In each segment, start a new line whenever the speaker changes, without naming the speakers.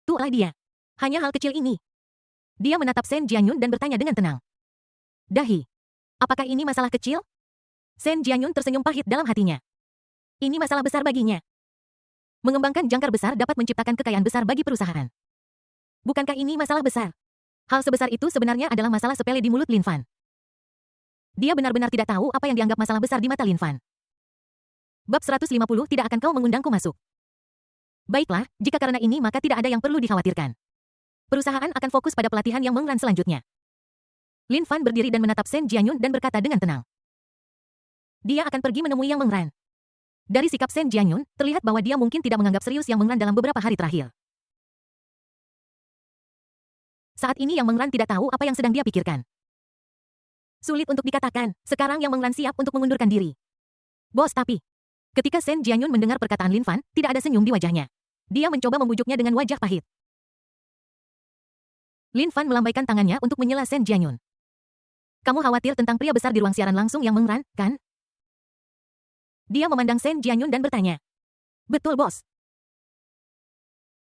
Itulah dia. Hanya hal kecil ini. Dia menatap Shen Jianyun dan bertanya dengan tenang. Dahi. Apakah ini masalah kecil? Shen Jianyun tersenyum pahit dalam hatinya. Ini masalah besar baginya. Mengembangkan jangkar besar dapat menciptakan kekayaan besar bagi perusahaan. Bukankah ini masalah besar? Hal sebesar itu sebenarnya adalah masalah sepele di mulut Lin Fan. Dia benar-benar tidak tahu apa yang dianggap masalah besar di mata Lin Fan. Bab 150 tidak akan kau mengundangku masuk. Baiklah, jika karena ini maka tidak ada yang perlu dikhawatirkan. Perusahaan akan fokus pada pelatihan yang Meng Ran selanjutnya. Lin Fan berdiri dan menatap Shen Jianyun dan berkata dengan tenang. Dia akan pergi menemui Yang Meng Ran. Dari sikap Shen Jianyun, terlihat bahwa dia mungkin tidak menganggap serius Yang Meng Ran dalam beberapa hari terakhir. Saat ini Yang Meng Ran tidak tahu apa yang sedang dia pikirkan. Sulit untuk dikatakan, sekarang Yang Meng Ran siap untuk mengundurkan diri. Bos, tapi ketika Shen Jianyun mendengar perkataan Lin Fan, tidak ada senyum di wajahnya. Dia mencoba membujuknya dengan wajah pahit. Lin Fan melambaikan tangannya untuk menyela Shen Jianyun. Kamu khawatir tentang pria besar di ruang siaran langsung Yang Meng Ran, kan? Dia memandang Shen Jianyun dan bertanya. Betul, bos.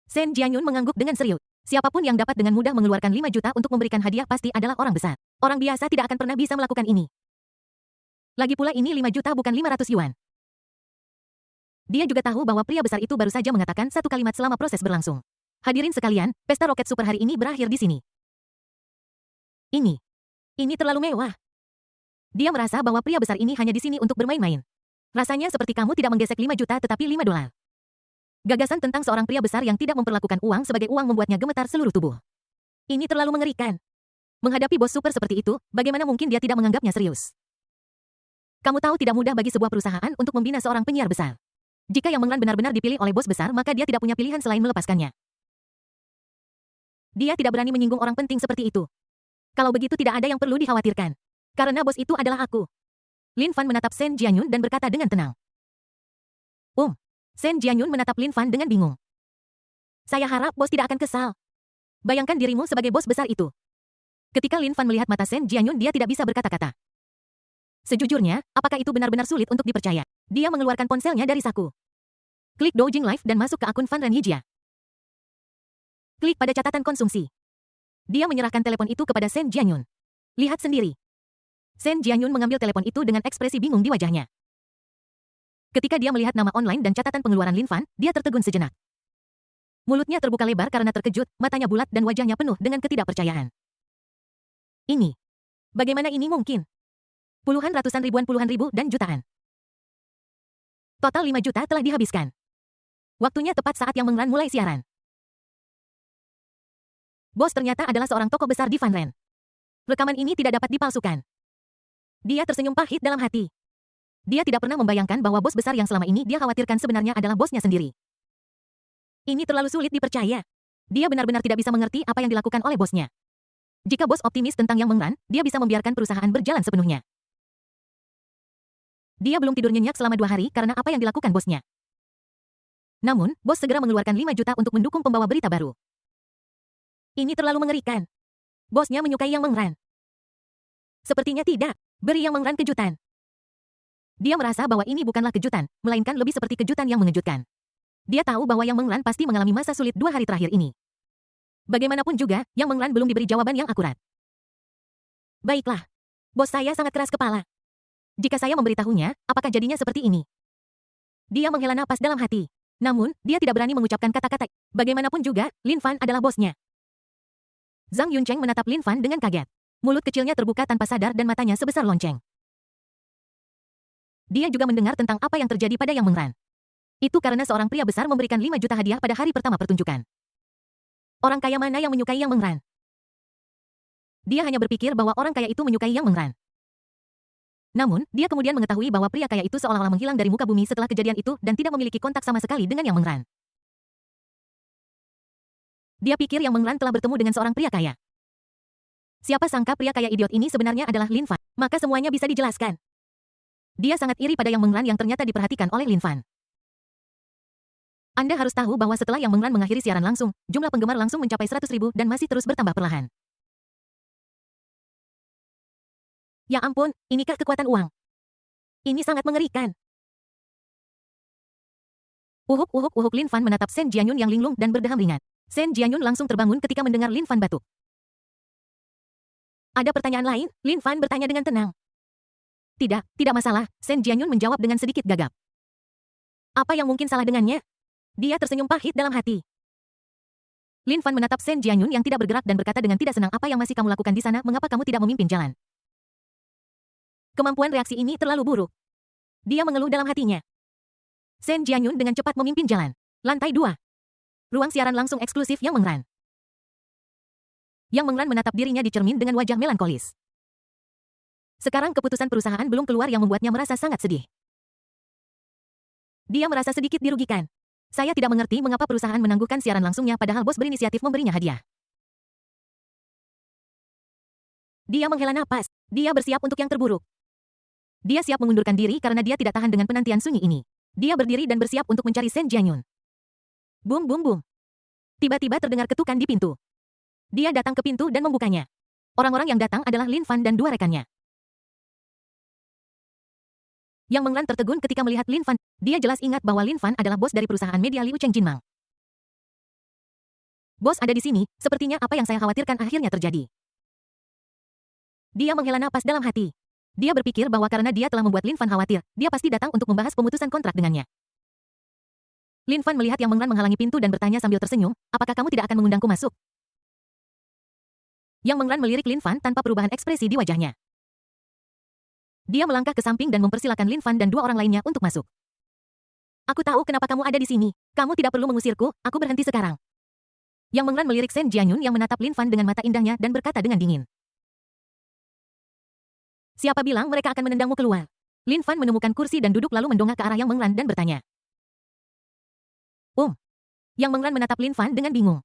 Shen Jianyun mengangguk dengan serius. Siapapun yang dapat dengan mudah mengeluarkan 5 juta untuk memberikan hadiah pasti adalah orang besar. Orang biasa tidak akan pernah bisa melakukan ini. Lagi pula ini 5 juta bukan 500 yuan. Dia juga tahu bahwa pria besar itu baru saja mengatakan satu kalimat selama proses berlangsung. Hadirin sekalian, pesta roket super hari ini berakhir di sini. Ini terlalu mewah. Dia merasa bahwa pria besar ini hanya di sini untuk bermain-main. Rasanya seperti kamu tidak menggesek 5 juta tetapi 5 dolar. Gagasan tentang seorang pria besar yang tidak memperlakukan uang sebagai uang membuatnya gemetar seluruh tubuh. Ini terlalu mengerikan. Menghadapi bos super seperti itu, bagaimana mungkin dia tidak menganggapnya serius? Kamu tahu tidak mudah bagi sebuah perusahaan untuk membina seorang penyiar besar. Jika Yang Meng Ran benar-benar dipilih oleh bos besar maka dia tidak punya pilihan selain melepaskannya. Dia tidak berani menyinggung orang penting seperti itu. Kalau begitu tidak ada yang perlu dikhawatirkan. Karena bos itu adalah aku. Lin Fan menatap Shen Jianyun dan berkata dengan tenang. Shen Jianyun menatap Lin Fan dengan bingung. Saya harap bos tidak akan kesal. Bayangkan dirimu sebagai bos besar itu. Ketika Lin Fan melihat mata Shen Jianyun dia tidak bisa berkata-kata. Sejujurnya, apakah itu benar-benar sulit untuk dipercaya? Dia mengeluarkan ponselnya dari saku. Klik Doujing Live dan masuk ke akun Fan Renhijia. Klik pada catatan konsumsi. Dia menyerahkan telepon itu kepada Shen Jianyun. Lihat sendiri. Shen Jianyun mengambil telepon itu dengan ekspresi bingung di wajahnya. Ketika dia melihat nama online dan catatan pengeluaran Lin Fan, dia tertegun sejenak. Mulutnya terbuka lebar karena terkejut, matanya bulat dan wajahnya penuh dengan ketidakpercayaan. Bagaimana ini mungkin? Puluhan, ratusan ribuan, puluhan ribu, dan jutaan. Total 5 juta telah dihabiskan. Waktunya tepat saat Yang Meng Ran mulai siaran. Bos ternyata adalah seorang tokoh besar di Fan Ren. Rekaman ini tidak dapat dipalsukan. Dia tersenyum pahit dalam hati. Dia tidak pernah membayangkan bahwa bos besar yang selama ini dia khawatirkan sebenarnya adalah bosnya sendiri. Ini terlalu sulit dipercaya. Dia benar-benar tidak bisa mengerti apa yang dilakukan oleh bosnya. Jika bos optimis tentang Yang Meng Ran, dia bisa membiarkan perusahaan berjalan sepenuhnya. Dia belum tidur nyenyak selama 2 hari karena apa yang dilakukan bosnya. Namun, bos segera mengeluarkan 5 juta untuk mendukung pembawa berita baru. Ini terlalu mengerikan. Bosnya menyukai Yang Meng Ran. Sepertinya tidak. Beri Yang Meng Ran kejutan. Dia merasa bahwa ini bukanlah kejutan, melainkan lebih seperti kejutan yang mengejutkan. Dia tahu bahwa Yang Meng Ran pasti mengalami masa sulit 2 hari terakhir ini. Bagaimanapun juga, Yang Meng Ran belum diberi jawaban yang akurat. Baiklah. Bos saya sangat keras kepala. Jika saya memberitahunya, apakah jadinya seperti ini? Dia menghela napas dalam hati. Namun, dia tidak berani mengucapkan kata-kata. Bagaimanapun juga, Lin Fan adalah bosnya. Zhang Yuncheng menatap Lin Fan dengan kaget. Mulut kecilnya terbuka tanpa sadar dan matanya sebesar lonceng. Dia juga mendengar tentang apa yang terjadi pada Yang Meng Ran. Itu karena seorang pria besar memberikan 5 juta hadiah pada hari pertama pertunjukan. Orang kaya mana yang menyukai Yang Meng Ran? Dia hanya berpikir bahwa orang kaya itu menyukai Yang Meng Ran. Namun, dia kemudian mengetahui bahwa pria kaya itu seolah-olah menghilang dari muka bumi setelah kejadian itu dan tidak memiliki kontak sama sekali dengan Yang Meng Ran. Dia pikir Yang Meng Ran telah bertemu dengan seorang pria kaya. Siapa sangka pria kaya idiot ini sebenarnya adalah Lin Fan. Maka semuanya bisa dijelaskan. Dia sangat iri pada Yang Meng Ran yang ternyata diperhatikan oleh Lin Fan. Anda harus tahu bahwa setelah Yang Meng Ran mengakhiri siaran langsung, jumlah penggemar langsung mencapai 100.000 dan masih terus bertambah perlahan. Ya ampun, inikah kekuatan uang? Ini sangat mengerikan. Uhuk. Lin Fan menatap Shen Jianyun yang linglung dan berdeham ringan. Shen Jianyun langsung terbangun ketika mendengar Lin Fan batuk. Ada pertanyaan lain? Lin Fan bertanya dengan tenang. Tidak masalah, Shen Jianyun menjawab dengan sedikit gagap. Apa yang mungkin salah dengannya? Dia tersenyum pahit dalam hati. Lin Fan menatap Shen Jianyun yang tidak bergerak dan berkata dengan tidak senang, apa yang masih kamu lakukan di sana, mengapa kamu tidak memimpin jalan? Kemampuan reaksi ini terlalu buruk. Dia mengeluh dalam hatinya. Shen Jianyun dengan cepat memimpin jalan. Lantai 2. Ruang siaran langsung eksklusif Yang Mengran. Yang Mengran menatap dirinya di cermin dengan wajah melankolis. Sekarang keputusan perusahaan belum keluar yang membuatnya merasa sangat sedih. Dia merasa sedikit dirugikan. Saya tidak mengerti mengapa perusahaan menangguhkan siaran langsungnya padahal bos berinisiatif memberinya hadiah. Dia menghela napas. Dia bersiap untuk yang terburuk. Dia siap mengundurkan diri karena dia tidak tahan dengan penantian sunyi ini. Dia berdiri dan bersiap untuk mencari Shen Jianyun. Bum. Tiba-tiba terdengar ketukan di pintu. Dia datang ke pintu dan membukanya. Orang-orang yang datang adalah Lin Fan dan 2 rekannya. Yang Mengran tertegun ketika melihat Lin Fan. Dia jelas ingat bahwa Lin Fan adalah bos dari perusahaan media Liu Cheng Jinmang. Bos ada di sini, sepertinya apa yang saya khawatirkan akhirnya terjadi. Dia menghela napas dalam hati. Dia berpikir bahwa karena dia telah membuat Lin Fan khawatir, dia pasti datang untuk membahas pemutusan kontrak dengannya. Lin Fan melihat Yang Mengran menghalangi pintu dan bertanya sambil tersenyum, apakah kamu tidak akan mengundangku masuk? Yang Mengran melirik Lin Fan tanpa perubahan ekspresi di wajahnya. Dia melangkah ke samping dan mempersilakan Lin Fan dan 2 orang lainnya untuk masuk. Aku tahu kenapa kamu ada di sini. Kamu tidak perlu mengusirku, aku berhenti sekarang. Yang Mengran melirik Shen Jianyun yang menatap Lin Fan dengan mata indahnya dan berkata dengan dingin. Siapa bilang mereka akan menendangmu keluar? Lin Fan menemukan kursi dan duduk lalu mendongak ke arah Yang Mengran dan bertanya. Yang Mengran menatap Lin Fan dengan bingung.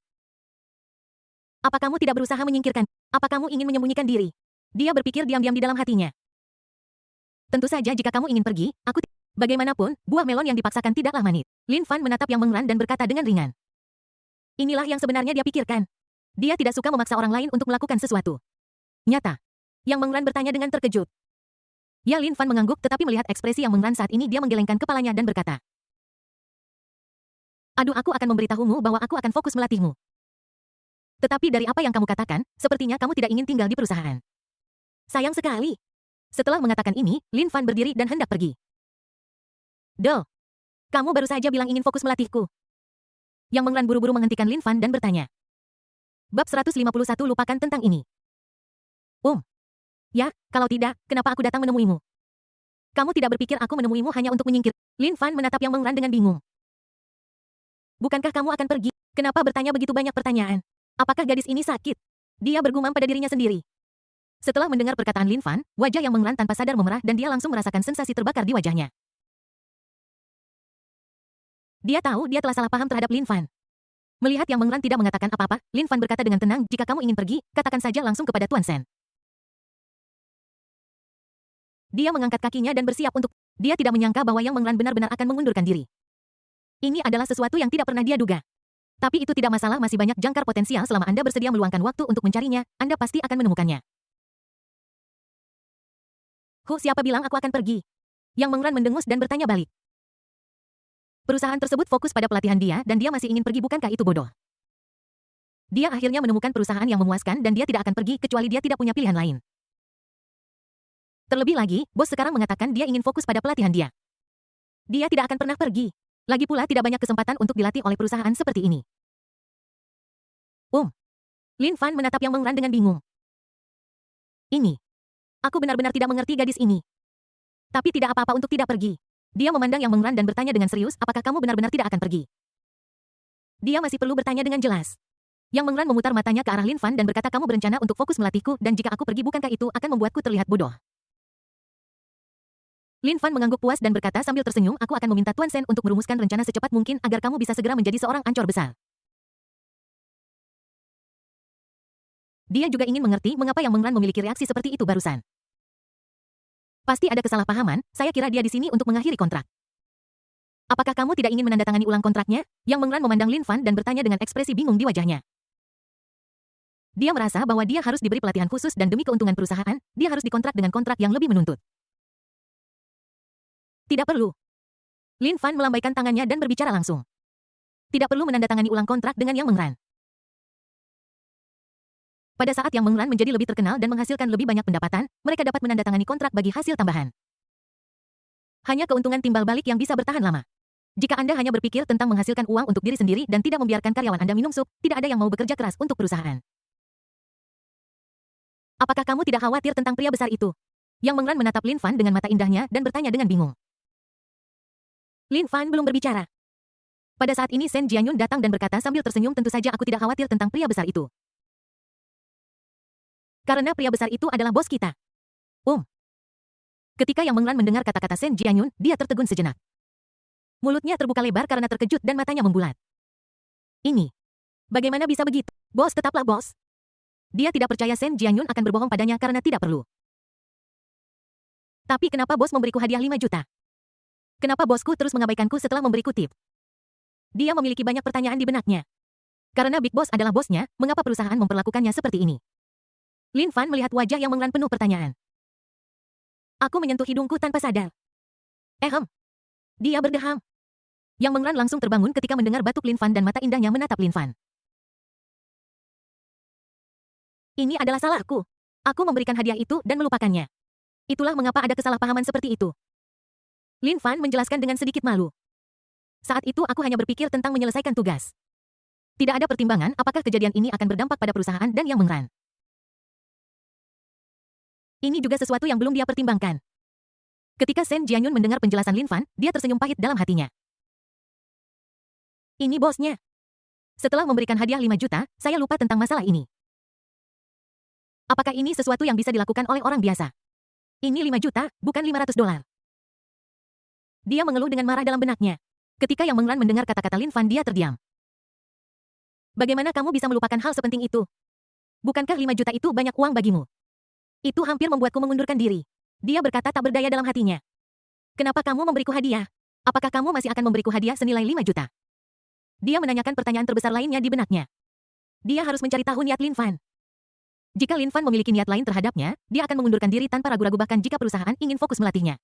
Apa kamu tidak berusaha menyingkirkan? Apa kamu ingin menyembunyikan diri? Dia berpikir diam-diam di dalam hatinya. Tentu saja jika kamu ingin pergi, aku bagaimanapun, buah melon yang dipaksakan tidaklah manis. Lin Fan menatap Yang Mengran dan berkata dengan ringan. Inilah yang sebenarnya dia pikirkan. Dia tidak suka memaksa orang lain untuk melakukan sesuatu. Nyata. Yang Mengran bertanya dengan terkejut. Ya, Lin Fan mengangguk tetapi melihat ekspresi Yang Mengran saat ini dia menggelengkan kepalanya dan berkata. Aduh, aku akan memberitahumu bahwa aku akan fokus melatihmu. Tetapi dari apa yang kamu katakan, sepertinya kamu tidak ingin tinggal di perusahaan. Sayang sekali. Setelah mengatakan ini, Lin Fan berdiri dan hendak pergi. Do, kamu baru saja bilang ingin fokus melatihku. Yang Mengran buru-buru menghentikan Lin Fan dan bertanya. Bab 151 lupakan tentang ini. Ya, kalau tidak, kenapa aku datang menemuimu? Kamu tidak berpikir aku menemuimu hanya untuk menyingkir? Lin Fan menatap Yang Mengran dengan bingung. Bukankah kamu akan pergi? Kenapa bertanya begitu banyak pertanyaan? Apakah gadis ini sakit? Dia bergumam pada dirinya sendiri. Setelah mendengar perkataan Lin Fan, wajah Yang Mengran tanpa sadar memerah dan dia langsung merasakan sensasi terbakar di wajahnya. Dia tahu dia telah salah paham terhadap Lin Fan. Melihat Yang Mengran tidak mengatakan apa-apa, Lin Fan berkata dengan tenang, jika kamu ingin pergi, katakan saja langsung kepada Tuan Shen. Dia mengangkat kakinya dan bersiap untuk... Dia tidak menyangka bahwa Yang Mengran benar-benar akan mengundurkan diri. Ini adalah sesuatu yang tidak pernah dia duga. Tapi itu tidak masalah, masih banyak jangkar potensial selama Anda bersedia meluangkan waktu untuk mencarinya, Anda pasti akan menemukannya. Siapa bilang aku akan pergi? Yang Mengran mendengus dan bertanya balik. Perusahaan tersebut fokus pada pelatihan dia dan dia masih ingin pergi, bukankah itu bodoh? Dia akhirnya menemukan perusahaan yang memuaskan dan dia tidak akan pergi kecuali dia tidak punya pilihan lain. Terlebih lagi, bos sekarang mengatakan dia ingin fokus pada pelatihan dia. Dia tidak akan pernah pergi. Lagi pula tidak banyak kesempatan untuk dilatih oleh perusahaan seperti ini. Lin Fan menatap Yang Mengran dengan bingung. Ini. Aku benar-benar tidak mengerti gadis ini. Tapi tidak apa-apa untuk tidak pergi. Dia memandang Yang Mengran dan bertanya dengan serius, apakah kamu benar-benar tidak akan pergi? Dia masih perlu bertanya dengan jelas. Yang Mengran memutar matanya ke arah Lin Fan dan berkata, kamu berencana untuk fokus melatihku dan jika aku pergi bukankah itu akan membuatku terlihat bodoh? Lin Fan mengangguk puas dan berkata sambil tersenyum, aku akan meminta Tuan Shen untuk merumuskan rencana secepat mungkin agar kamu bisa segera menjadi seorang ancor besar. Dia juga ingin mengerti mengapa Yang Mengran memiliki reaksi seperti itu barusan. Pasti ada kesalahpahaman, saya kira dia di sini untuk mengakhiri kontrak. Apakah kamu tidak ingin menandatangani ulang kontraknya? Yang Mengran memandang Lin Fan dan bertanya dengan ekspresi bingung di wajahnya. Dia merasa bahwa dia harus diberi pelatihan khusus dan demi keuntungan perusahaan, dia harus dikontrak dengan kontrak yang lebih menuntut. Tidak perlu. Lin Fan melambaikan tangannya dan berbicara langsung. Tidak perlu menandatangani ulang kontrak dengan Yang Mengran. Pada saat Yang Mengran menjadi lebih terkenal dan menghasilkan lebih banyak pendapatan, mereka dapat menandatangani kontrak bagi hasil tambahan. Hanya keuntungan timbal balik yang bisa bertahan lama. Jika Anda hanya berpikir tentang menghasilkan uang untuk diri sendiri dan tidak membiarkan karyawan Anda minum sup, tidak ada yang mau bekerja keras untuk perusahaan. Apakah kamu tidak khawatir tentang pria besar itu? Yang Mengran menatap Lin Fan dengan mata indahnya dan bertanya dengan bingung. Lin Fan belum berbicara. Pada saat ini Shen Jianyun datang dan berkata sambil tersenyum, tentu saja aku tidak khawatir tentang pria besar itu. Karena pria besar itu adalah bos kita. Ketika Yang Mengran mendengar kata-kata Shen Jianyun, dia tertegun sejenak. Mulutnya terbuka lebar karena terkejut dan matanya membulat. Ini. Bagaimana bisa begitu? Bos tetaplah bos. Dia tidak percaya Shen Jianyun akan berbohong padanya karena tidak perlu. Tapi kenapa bos memberiku hadiah 5 juta? Kenapa bosku terus mengabaikanku setelah memberiku tip? Dia memiliki banyak pertanyaan di benaknya. Karena Big Boss adalah bosnya, mengapa perusahaan memperlakukannya seperti ini? Lin Fan melihat wajah Yang Mengran penuh pertanyaan. Aku menyentuh hidungku tanpa sadar. Dia berdeham. Yang Mengran langsung terbangun ketika mendengar batuk Lin Fan dan mata indahnya menatap Lin Fan. Ini adalah salahku. Aku memberikan hadiah itu dan melupakannya. Itulah mengapa ada kesalahpahaman seperti itu. Lin Fan menjelaskan dengan sedikit malu. Saat itu aku hanya berpikir tentang menyelesaikan tugas. Tidak ada pertimbangan apakah kejadian ini akan berdampak pada perusahaan dan Yang Mengran. Ini juga sesuatu yang belum dia pertimbangkan. Ketika Shen Jianyun mendengar penjelasan Lin Fan, dia tersenyum pahit dalam hatinya. Ini bosnya. Setelah memberikan hadiah 5 juta, saya lupa tentang masalah ini. Apakah ini sesuatu yang bisa dilakukan oleh orang biasa? Ini 5 juta, bukan $500. Dia mengeluh dengan marah dalam benaknya. Ketika Yang Mengran mendengar kata-kata Lin Fan, dia terdiam. Bagaimana kamu bisa melupakan hal sepenting itu? Bukankah 5 juta itu banyak uang bagimu? Itu hampir membuatku mengundurkan diri. Dia berkata tak berdaya dalam hatinya. Kenapa kamu memberiku hadiah? Apakah kamu masih akan memberiku hadiah senilai 5 juta? Dia menanyakan pertanyaan terbesar lainnya di benaknya. Dia harus mencari tahu niat Lin Fan. Jika Lin Fan memiliki niat lain terhadapnya, dia akan mengundurkan diri tanpa ragu-ragu bahkan jika perusahaan ingin fokus melatihnya.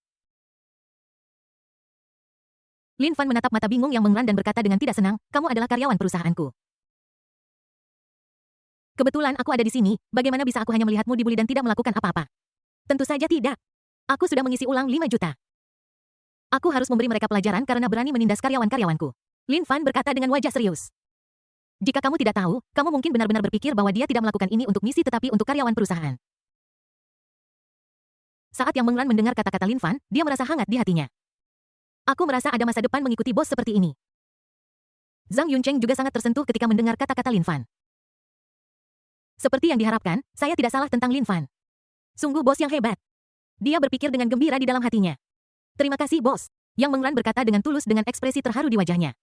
Lin Fan menatap mata bingung Yang Mengran dan berkata dengan tidak senang, kamu adalah karyawan perusahaanku. Kebetulan aku ada di sini, bagaimana bisa aku hanya melihatmu dibully dan tidak melakukan apa-apa? Tentu saja tidak. Aku sudah mengisi ulang 5 juta. Aku harus memberi mereka pelajaran karena berani menindas karyawan-karyawanku. Lin Fan berkata dengan wajah serius. Jika kamu tidak tahu, kamu mungkin benar-benar berpikir bahwa dia tidak melakukan ini untuk misi tetapi untuk karyawan perusahaan. Saat Yang Mengran mendengar kata-kata Lin Fan, dia merasa hangat di hatinya. Aku merasa ada masa depan mengikuti bos seperti ini. Zhang Yuncheng juga sangat tersentuh ketika mendengar kata-kata Lin Fan. Seperti yang diharapkan, saya tidak salah tentang Lin Fan. Sungguh bos yang hebat. Dia berpikir dengan gembira di dalam hatinya. Terima kasih bos. Yang Mengran berkata dengan tulus dengan ekspresi terharu di wajahnya.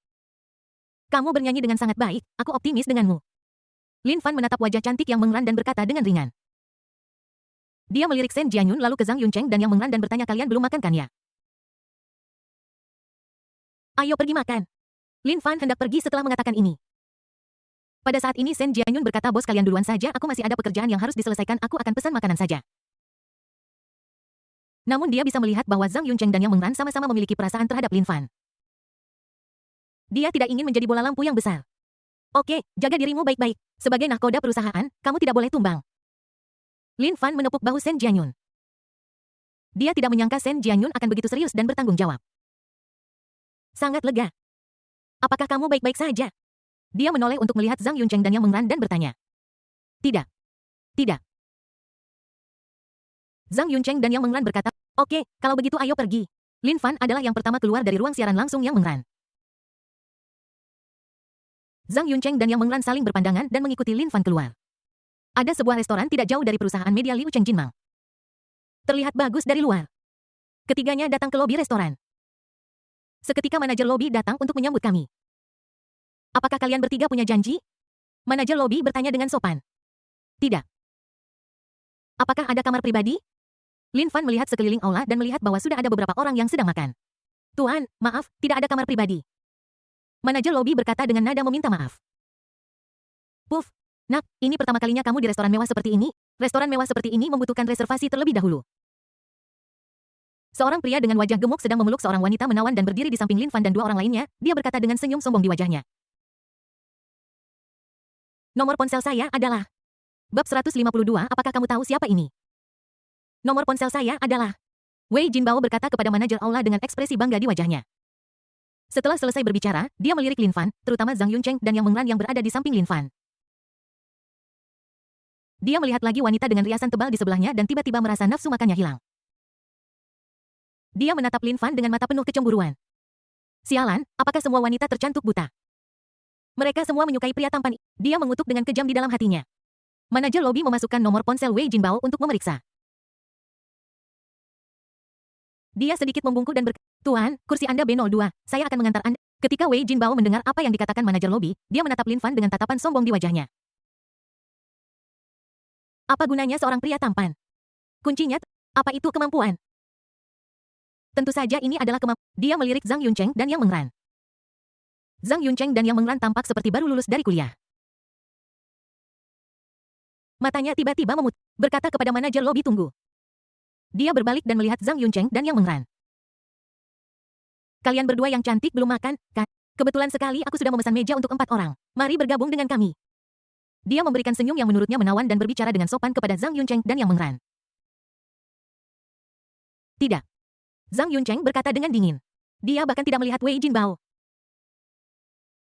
Kamu bernyanyi dengan sangat baik, aku optimis denganmu. Lin Fan menatap wajah cantik Yang Mengran dan berkata dengan ringan. Dia melirik Shen Jianyun lalu ke Zhang Yuncheng dan Yang Mengran dan bertanya kalian belum makan kan ya? Ayo pergi makan. Lin Fan hendak pergi setelah mengatakan ini. Pada saat ini Shen Jianyun berkata bos kalian duluan saja aku masih ada pekerjaan yang harus diselesaikan aku akan pesan makanan saja. Namun dia bisa melihat bahwa Zhang Yuncheng dan Yang Mengran sama-sama memiliki perasaan terhadap Lin Fan. Dia tidak ingin menjadi bola lampu yang besar. Oke, jaga dirimu baik-baik. Sebagai nahkoda perusahaan, kamu tidak boleh tumbang. Lin Fan menepuk bahu Shen Jianyun. Dia tidak menyangka Shen Jianyun akan begitu serius dan bertanggung jawab. Sangat lega. Apakah kamu baik-baik saja? Dia menoleh untuk melihat Zhang Yuncheng dan Yang Mengran dan bertanya. Tidak. Tidak. Zhang Yuncheng dan Yang Mengran berkata, oke, kalau begitu ayo pergi. Lin Fan adalah yang pertama keluar dari ruang siaran langsung Yang Mengran. Zhang Yuncheng dan Yang Mengran saling berpandangan dan mengikuti Lin Fan keluar. Ada sebuah restoran tidak jauh dari perusahaan media Liu Cheng Jinmang. Terlihat bagus dari luar. Ketiganya datang ke lobi restoran. Seketika manajer lobi datang untuk menyambut kami. Apakah kalian bertiga punya janji? Manajer lobi bertanya dengan sopan. Tidak. Apakah ada kamar pribadi? Lin Fan melihat sekeliling aula dan melihat bahwa sudah ada beberapa orang yang sedang makan. Tuan, maaf, tidak ada kamar pribadi. Manajer lobi berkata dengan nada meminta maaf. Puff, nak, ini pertama kalinya kamu di restoran mewah seperti ini? Restoran mewah seperti ini membutuhkan reservasi terlebih dahulu. Seorang pria dengan wajah gemuk sedang memeluk seorang wanita menawan dan berdiri di samping Lin Fan dan dua orang lainnya. Dia berkata dengan senyum sombong di wajahnya. Nomor ponsel saya adalah... Bab 152, apakah kamu tahu siapa ini? Nomor ponsel saya adalah... Wei Jinbao berkata kepada manajer aula dengan ekspresi bangga di wajahnya. Setelah selesai berbicara, dia melirik Lin Fan, terutama Zhang Yuncheng dan Yang Menglan yang berada di samping Lin Fan. Dia melihat lagi wanita dengan riasan tebal di sebelahnya dan tiba-tiba merasa nafsu makannya hilang. Dia menatap Lin Fan dengan mata penuh kecemburuan. Sialan, apakah semua wanita tercantik buta? Mereka semua menyukai pria tampan. Dia mengutuk dengan kejam di dalam hatinya. Manajer lobi memasukkan nomor ponsel Wei Jinbao untuk memeriksa. Dia sedikit membungkuk dan Tuan, kursi Anda B02, saya akan mengantar Anda. Ketika Wei Jinbao mendengar apa yang dikatakan manajer lobi, dia menatap Lin Fan dengan tatapan sombong di wajahnya. Apa gunanya seorang pria tampan? Kuncinya, apa itu kemampuan? Tentu saja ini adalah kemampuan. Dia melirik Zhang Yuncheng dan Yang Menglan. Zhang Yuncheng dan Yang Menglan tampak seperti baru lulus dari kuliah. Matanya tiba-tiba berkata kepada manajer lobi tunggu. Dia berbalik dan melihat Zhang Yuncheng dan Yang Menglan. Kalian berdua yang cantik belum makan, kan? Kebetulan sekali aku sudah memesan meja untuk 4 orang. Mari bergabung dengan kami. Dia memberikan senyum yang menurutnya menawan dan berbicara dengan sopan kepada Zhang Yuncheng dan Yang Menglan. Tidak. Zhang Yuncheng berkata dengan dingin. Dia bahkan tidak melihat Wei Jinbao.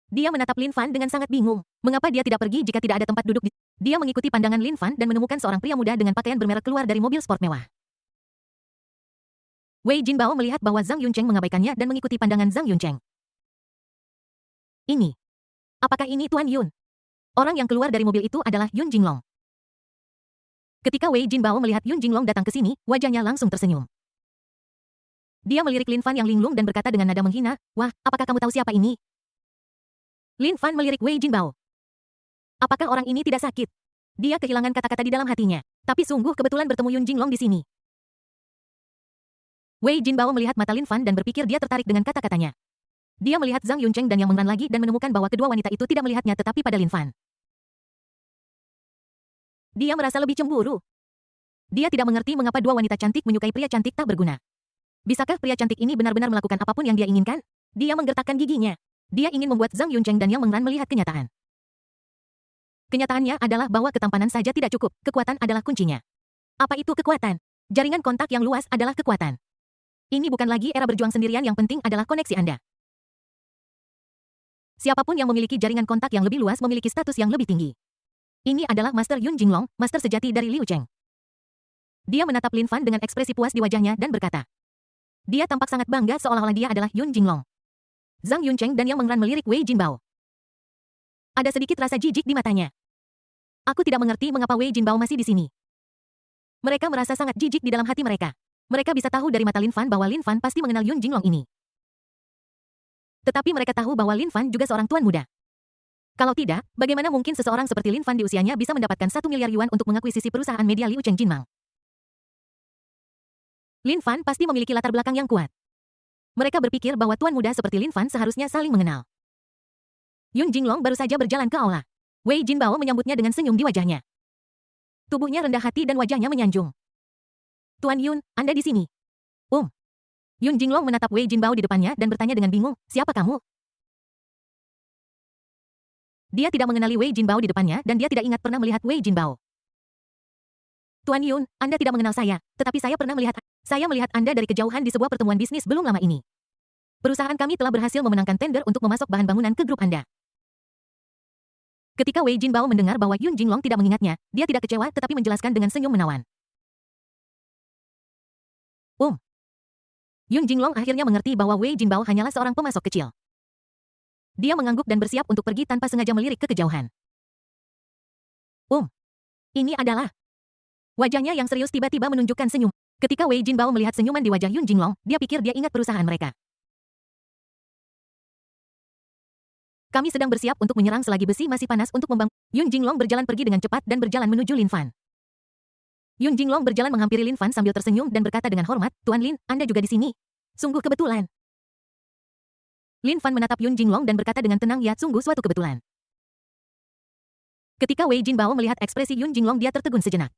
Dia menatap Lin Fan dengan sangat bingung. Mengapa dia tidak pergi jika tidak ada tempat duduk di... Dia mengikuti pandangan Lin Fan dan menemukan seorang pria muda dengan pakaian bermerek keluar dari mobil sport mewah. Wei Jinbao melihat bahwa Zhang Yuncheng mengabaikannya dan mengikuti pandangan Zhang Yuncheng. Ini. Apakah ini Tuan Yun? Orang yang keluar dari mobil itu adalah Yun Jinglong. Ketika Wei Jinbao melihat Yun Jinglong datang ke sini, wajahnya langsung tersenyum. Dia melirik Lin Fan yang linglung dan berkata dengan nada menghina, "Wah, apakah kamu tahu siapa ini?" Lin Fan melirik Wei Jinbao. Apakah orang ini tidak sakit? Dia kehilangan kata-kata di dalam hatinya. Tapi sungguh kebetulan bertemu Yun Jinglong di sini. Wei Jinbao melihat mata Lin Fan dan berpikir dia tertarik dengan kata-katanya. Dia melihat Zhang Yuncheng dan Yang Menglan lagi dan menemukan bahwa kedua wanita itu tidak melihatnya tetapi pada Lin Fan. Dia merasa lebih cemburu. Dia tidak mengerti mengapa dua wanita cantik menyukai pria cantik tak berguna. Bisakah pria cantik ini benar-benar melakukan apapun yang dia inginkan? Dia menggertakkan giginya. Dia ingin membuat Zhang Yuncheng dan Yang Menglan melihat kenyataan. Kenyataannya adalah bahwa ketampanan saja tidak cukup, kekuatan adalah kuncinya. Apa itu kekuatan? Jaringan kontak yang luas adalah kekuatan. Ini bukan lagi era berjuang sendirian, yang penting adalah koneksi Anda. Siapapun yang memiliki jaringan kontak yang lebih luas memiliki status yang lebih tinggi. Ini adalah Master Yun Jinglong, master sejati dari Liu Cheng. Dia menatap Lin Fan dengan ekspresi puas di wajahnya dan berkata. Dia tampak sangat bangga seolah-olah dia adalah Yun Jinglong. Zhang Yuncheng dan Yang Menglan melirik Wei Jinbao. Ada sedikit rasa jijik di matanya. Aku tidak mengerti mengapa Wei Jinbao masih di sini. Mereka merasa sangat jijik di dalam hati mereka. Mereka bisa tahu dari mata Lin Fan bahwa Lin Fan pasti mengenal Yun Jinglong ini. Tetapi mereka tahu bahwa Lin Fan juga seorang tuan muda. Kalau tidak, bagaimana mungkin seseorang seperti Lin Fan di usianya bisa mendapatkan 1 miliar yuan untuk mengakuisisi perusahaan media Liu Cheng Jinmang? Lin Fan pasti memiliki latar belakang yang kuat. Mereka berpikir bahwa tuan muda seperti Lin Fan seharusnya saling mengenal. Yun Jinglong baru saja berjalan ke aula. Wei Jinbao menyambutnya dengan senyum di wajahnya. Tubuhnya rendah hati dan wajahnya menyanjung. Tuan Yun, Anda di sini. Yun Jinglong menatap Wei Jinbao di depannya dan bertanya dengan bingung, siapa kamu? Dia tidak mengenali Wei Jinbao di depannya dan dia tidak ingat pernah melihat Wei Jinbao. Tuan Yun, Anda tidak mengenal saya, tetapi saya pernah melihat. Saya melihat Anda dari kejauhan di sebuah pertemuan bisnis belum lama ini. Perusahaan kami telah berhasil memenangkan tender untuk memasok bahan bangunan ke grup Anda. Ketika Wei Jinbao mendengar bahwa Yun Jinglong tidak mengingatnya, dia tidak kecewa tetapi menjelaskan dengan senyum menawan. Yun Jinglong akhirnya mengerti bahwa Wei Jinbao hanyalah seorang pemasok kecil. Dia mengangguk dan bersiap untuk pergi tanpa sengaja melirik ke kejauhan. Ini adalah... Wajahnya yang serius tiba-tiba menunjukkan senyum. Ketika Wei Jinbao melihat senyuman di wajah Yun Jinglong, dia pikir dia ingat perusahaan mereka. Kami sedang bersiap untuk menyerang selagi besi masih panas untuk membangun. Yun Jinglong berjalan pergi dengan cepat dan berjalan menuju Lin Fan. Yun Jinglong berjalan menghampiri Lin Fan sambil tersenyum dan berkata dengan hormat, Tuan Lin, Anda juga di sini. Sungguh kebetulan. Lin Fan menatap Yun Jinglong dan berkata dengan tenang, ya, sungguh suatu kebetulan. Ketika Wei Jinbao melihat ekspresi Yun Jinglong, dia tertegun sejenak.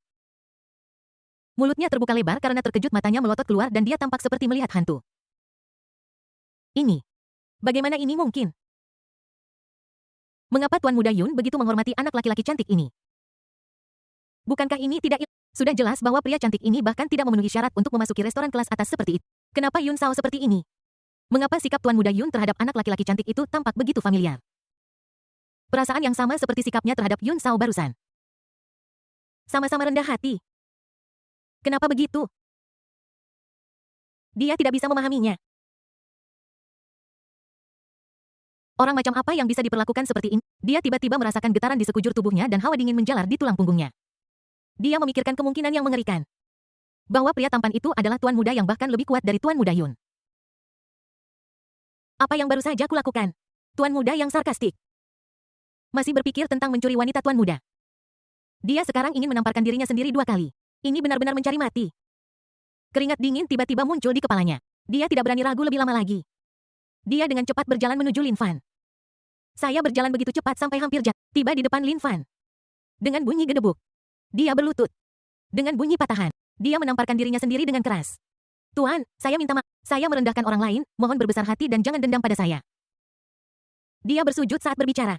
Mulutnya terbuka lebar karena terkejut, matanya melotot keluar dan dia tampak seperti melihat hantu. Ini. Bagaimana ini mungkin? Mengapa Tuan Muda Yun begitu menghormati anak laki-laki cantik ini? Bukankah ini tidak sudah jelas bahwa pria cantik ini bahkan tidak memenuhi syarat untuk memasuki restoran kelas atas seperti itu? Kenapa Yun Sao seperti ini? Mengapa sikap Tuan Muda Yun terhadap anak laki-laki cantik itu tampak begitu familiar? Perasaan yang sama seperti sikapnya terhadap Yun Sao barusan. Sama-sama rendah hati. Kenapa begitu? Dia tidak bisa memahaminya. Orang macam apa yang bisa diperlakukan seperti ini? Dia tiba-tiba merasakan getaran di sekujur tubuhnya dan hawa dingin menjalar di tulang punggungnya. Dia memikirkan kemungkinan yang mengerikan. Bahwa pria tampan itu adalah Tuan Muda yang bahkan lebih kuat dari Tuan Muda Yun. Apa yang baru saja kulakukan? Tuan Muda yang sarkastik. Masih berpikir tentang mencuri wanita Tuan Muda. Dia sekarang ingin menamparkan dirinya sendiri 2 kali. Ini benar-benar mencari mati. Keringat dingin tiba-tiba muncul di kepalanya. Dia tidak berani ragu lebih lama lagi. Dia dengan cepat berjalan menuju Lin Fan. Saya berjalan begitu cepat sampai hampir tiba di depan Lin Fan. Dengan bunyi gedebuk. Dia berlutut. Dengan bunyi patahan. Dia menamparkan dirinya sendiri dengan keras. Tuan, saya minta maaf. Saya merendahkan orang lain, mohon berbesar hati dan jangan dendam pada saya. Dia bersujud saat berbicara.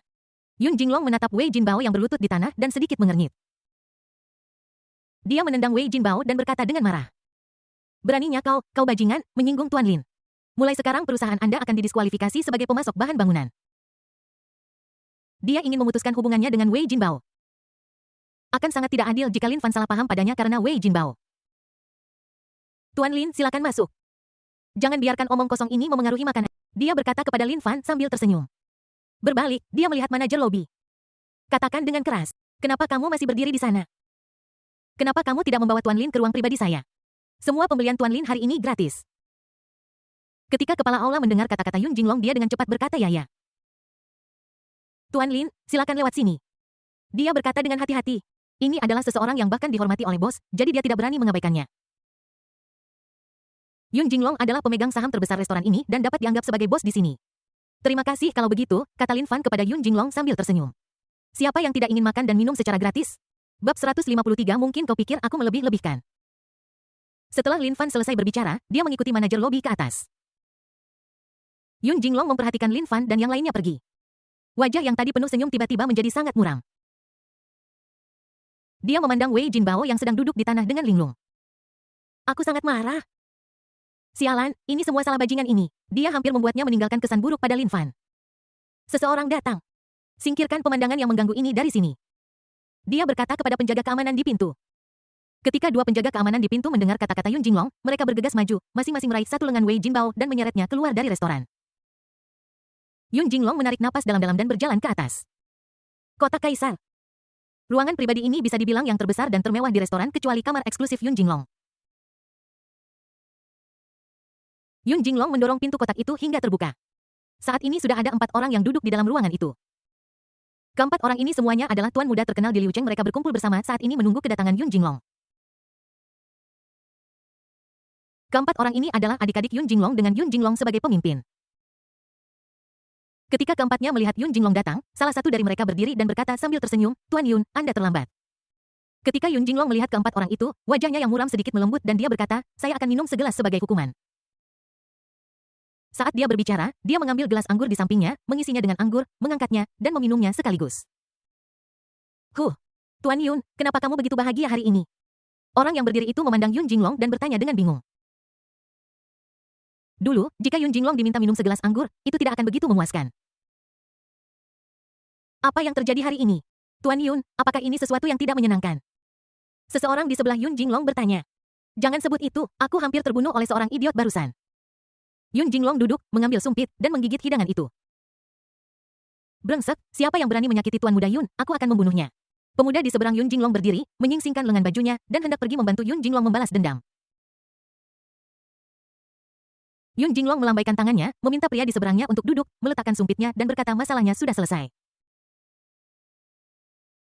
Yun Jinglong menatap Wei Jinbao yang berlutut di tanah dan sedikit mengernyit. Dia menendang Wei Jinbao dan berkata dengan marah. Beraninya kau bajingan, menyinggung Tuan Lin. Mulai sekarang perusahaan Anda akan didiskualifikasi sebagai pemasok bahan bangunan. Dia ingin memutuskan hubungannya dengan Wei Jinbao. Akan sangat tidak adil jika Lin Fan salah paham padanya karena Wei Jinbao. Tuan Lin, silakan masuk. Jangan biarkan omong kosong ini memengaruhi makanan. Dia berkata kepada Lin Fan sambil tersenyum. Berbalik, dia melihat manajer lobi. Katakan dengan keras, kenapa kamu masih berdiri di sana? Kenapa kamu tidak membawa Tuan Lin ke ruang pribadi saya? Semua pembelian Tuan Lin hari ini gratis. Ketika kepala aula mendengar kata-kata Yun Jinglong, dia dengan cepat berkata ya. Tuan Lin, silakan lewat sini. Dia berkata dengan hati-hati. Ini adalah seseorang yang bahkan dihormati oleh bos, jadi dia tidak berani mengabaikannya. Yun Jinglong adalah pemegang saham terbesar restoran ini dan dapat dianggap sebagai bos di sini. Terima kasih kalau begitu, kata Lin Fan kepada Yun Jinglong sambil tersenyum. Siapa yang tidak ingin makan dan minum secara gratis? Bab 153. Mungkin kau pikir aku melebih-lebihkan. Setelah Lin Fan selesai berbicara, dia mengikuti manajer lobi ke atas. Yun Jinglong memperhatikan Lin Fan dan yang lainnya pergi. Wajah yang tadi penuh senyum tiba-tiba menjadi sangat muram. Dia memandang Wei Jinbao yang sedang duduk di tanah dengan linglung. Aku sangat marah. Sialan, ini semua salah bajingan ini. Dia hampir membuatnya meninggalkan kesan buruk pada Lin Fan. Seseorang datang. Singkirkan pemandangan yang mengganggu ini dari sini. Dia berkata kepada penjaga keamanan di pintu. Ketika 2 penjaga keamanan di pintu mendengar kata-kata Yun Jinglong, mereka bergegas maju, masing-masing meraih satu lengan Wei Jinbao dan menyeretnya keluar dari restoran. Yun Jinglong menarik napas dalam-dalam dan berjalan ke atas. Kotak Kaisar. Ruangan pribadi ini bisa dibilang yang terbesar dan termewah di restoran kecuali kamar eksklusif Yun Jinglong. Yun Jinglong mendorong pintu kotak itu hingga terbuka. Saat ini sudah ada 4 orang yang duduk di dalam ruangan itu. Keempat orang ini semuanya adalah tuan muda terkenal di Liucheng. Mereka berkumpul bersama saat ini menunggu kedatangan Yun Jinglong. Keempat orang ini adalah adik-adik Yun Jinglong dengan Yun Jinglong sebagai pemimpin. Ketika keempatnya melihat Yun Jinglong datang, salah satu dari mereka berdiri dan berkata sambil tersenyum, Tuan Yun, Anda terlambat. Ketika Yun Jinglong melihat keempat orang itu, wajahnya yang muram sedikit melembut dan dia berkata, saya akan minum segelas sebagai hukuman. Saat dia berbicara, dia mengambil gelas anggur di sampingnya, mengisinya dengan anggur, mengangkatnya, dan meminumnya sekaligus. Tuan Yun, kenapa kamu begitu bahagia hari ini? Orang yang berdiri itu memandang Yun Jinglong dan bertanya dengan bingung. Dulu, jika Yun Jinglong diminta minum segelas anggur, itu tidak akan begitu memuaskan. Apa yang terjadi hari ini? Tuan Yun, apakah ini sesuatu yang tidak menyenangkan? Seseorang di sebelah Yun Jinglong bertanya. Jangan sebut itu, aku hampir terbunuh oleh seorang idiot barusan. Yun Jinglong duduk, mengambil sumpit, dan menggigit hidangan itu. Brengsek, siapa yang berani menyakiti Tuan Muda Yun, aku akan membunuhnya. Pemuda di seberang Yun Jinglong berdiri, menyingsingkan lengan bajunya, dan hendak pergi membantu Yun Jinglong membalas dendam. Yun Jinglong melambaikan tangannya, meminta pria di seberangnya untuk duduk, meletakkan sumpitnya, dan berkata masalahnya sudah selesai.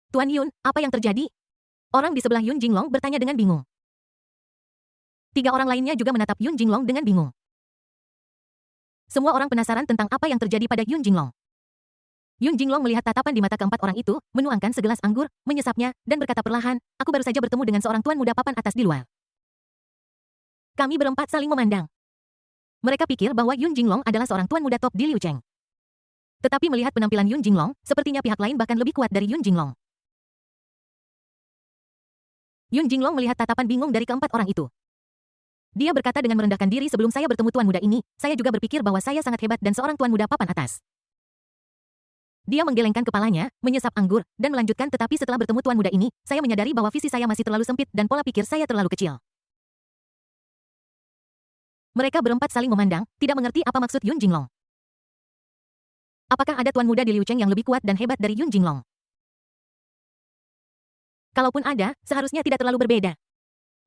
Tuan Yun, apa yang terjadi? Orang di sebelah Yun Jinglong bertanya dengan bingung. 3 orang lainnya juga menatap Yun Jinglong dengan bingung. Semua orang penasaran tentang apa yang terjadi pada Yun Jinglong. Yun Jinglong melihat tatapan di mata keempat orang itu, menuangkan segelas anggur, menyesapnya, dan berkata perlahan, aku baru saja bertemu dengan seorang tuan muda papan atas di luar. Kami berempat saling memandang. Mereka pikir bahwa Yun Jinglong adalah seorang tuan muda top di Liu Cheng. Tetapi melihat penampilan Yun Jinglong, sepertinya pihak lain bahkan lebih kuat dari Yun Jinglong. Yun Jinglong melihat tatapan bingung dari keempat orang itu. Dia berkata dengan merendahkan diri, sebelum saya bertemu tuan muda ini, saya juga berpikir bahwa saya sangat hebat dan seorang tuan muda papan atas. Dia menggelengkan kepalanya, menyesap anggur, dan melanjutkan, tetapi setelah bertemu tuan muda ini, saya menyadari bahwa visi saya masih terlalu sempit dan pola pikir saya terlalu kecil. Mereka berempat saling memandang, tidak mengerti apa maksud Yun Jinglong. Apakah ada tuan muda di Liu Cheng yang lebih kuat dan hebat dari Yun Jinglong? Kalaupun ada, seharusnya tidak terlalu berbeda.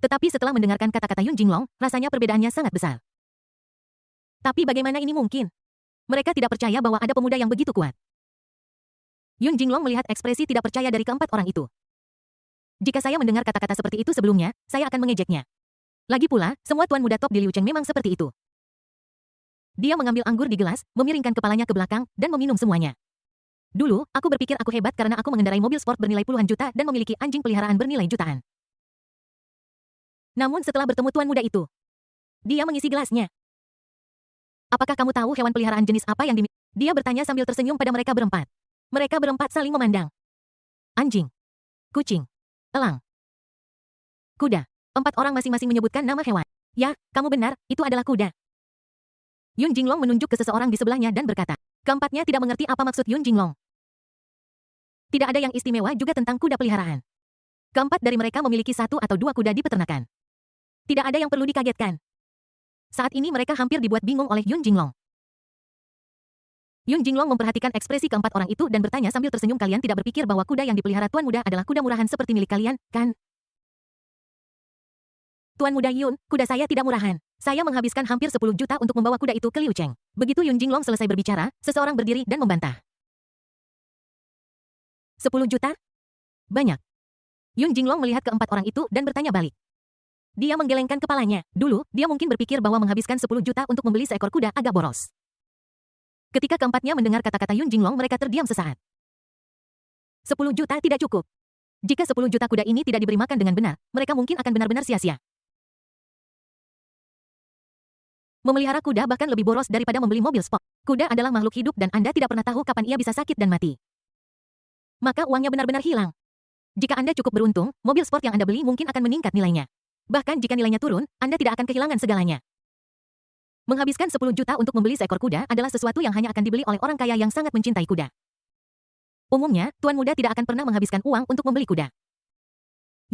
Tetapi setelah mendengarkan kata-kata Yun Jinglong, rasanya perbedaannya sangat besar. Tapi bagaimana ini mungkin? Mereka tidak percaya bahwa ada pemuda yang begitu kuat. Yun Jinglong melihat ekspresi tidak percaya dari keempat orang itu. Jika saya mendengar kata-kata seperti itu sebelumnya, saya akan mengejeknya. Lagi pula, semua tuan muda top di Liu Cheng memang seperti itu. Dia mengambil anggur di gelas, memiringkan kepalanya ke belakang, dan meminum semuanya. Dulu, aku berpikir aku hebat karena aku mengendarai mobil sport bernilai puluhan juta dan memiliki anjing peliharaan bernilai jutaan. Namun setelah bertemu tuan muda itu, dia mengisi gelasnya. Apakah kamu tahu hewan peliharaan jenis apa yang dimiliki? Dia bertanya sambil tersenyum pada mereka berempat. Mereka berempat saling memandang. Anjing, kucing, elang, kuda. Empat orang masing-masing menyebutkan nama hewan. Ya, kamu benar, itu adalah kuda. Yun Jinglong menunjuk ke seseorang di sebelahnya dan berkata, keempatnya tidak mengerti apa maksud Yun Jinglong. Tidak ada yang istimewa juga tentang kuda peliharaan. Keempat dari mereka memiliki satu atau dua kuda di peternakan. Tidak ada yang perlu dikagetkan. Saat ini mereka hampir dibuat bingung oleh Yun Jinglong. Yun Jinglong memperhatikan ekspresi keempat orang itu dan bertanya sambil tersenyum, kalian tidak berpikir bahwa kuda yang dipelihara tuan muda adalah kuda murahan seperti milik kalian, kan? Tuan muda Yun, kuda saya tidak murahan. Saya menghabiskan hampir 10 juta untuk membawa kuda itu ke Liu Cheng. Begitu Yun Jinglong selesai berbicara, seseorang berdiri dan membantah. 10 juta? Banyak. Yun Jinglong melihat keempat orang itu dan bertanya balik. Dia menggelengkan kepalanya. Dulu, dia mungkin berpikir bahwa menghabiskan 10 juta untuk membeli seekor kuda agak boros. Ketika keempatnya mendengar kata-kata Yun Jinglong, mereka terdiam sesaat. 10 juta tidak cukup. Jika 10 juta kuda ini tidak diberi makan dengan benar, mereka mungkin akan benar-benar sia-sia. Memelihara kuda bahkan lebih boros daripada membeli mobil sport. Kuda adalah makhluk hidup dan Anda tidak pernah tahu kapan ia bisa sakit dan mati. Maka uangnya benar-benar hilang. Jika Anda cukup beruntung, mobil sport yang Anda beli mungkin akan meningkat nilainya. Bahkan jika nilainya turun, Anda tidak akan kehilangan segalanya. Menghabiskan 10 juta untuk membeli seekor kuda adalah sesuatu yang hanya akan dibeli oleh orang kaya yang sangat mencintai kuda. Umumnya, tuan muda tidak akan pernah menghabiskan uang untuk membeli kuda.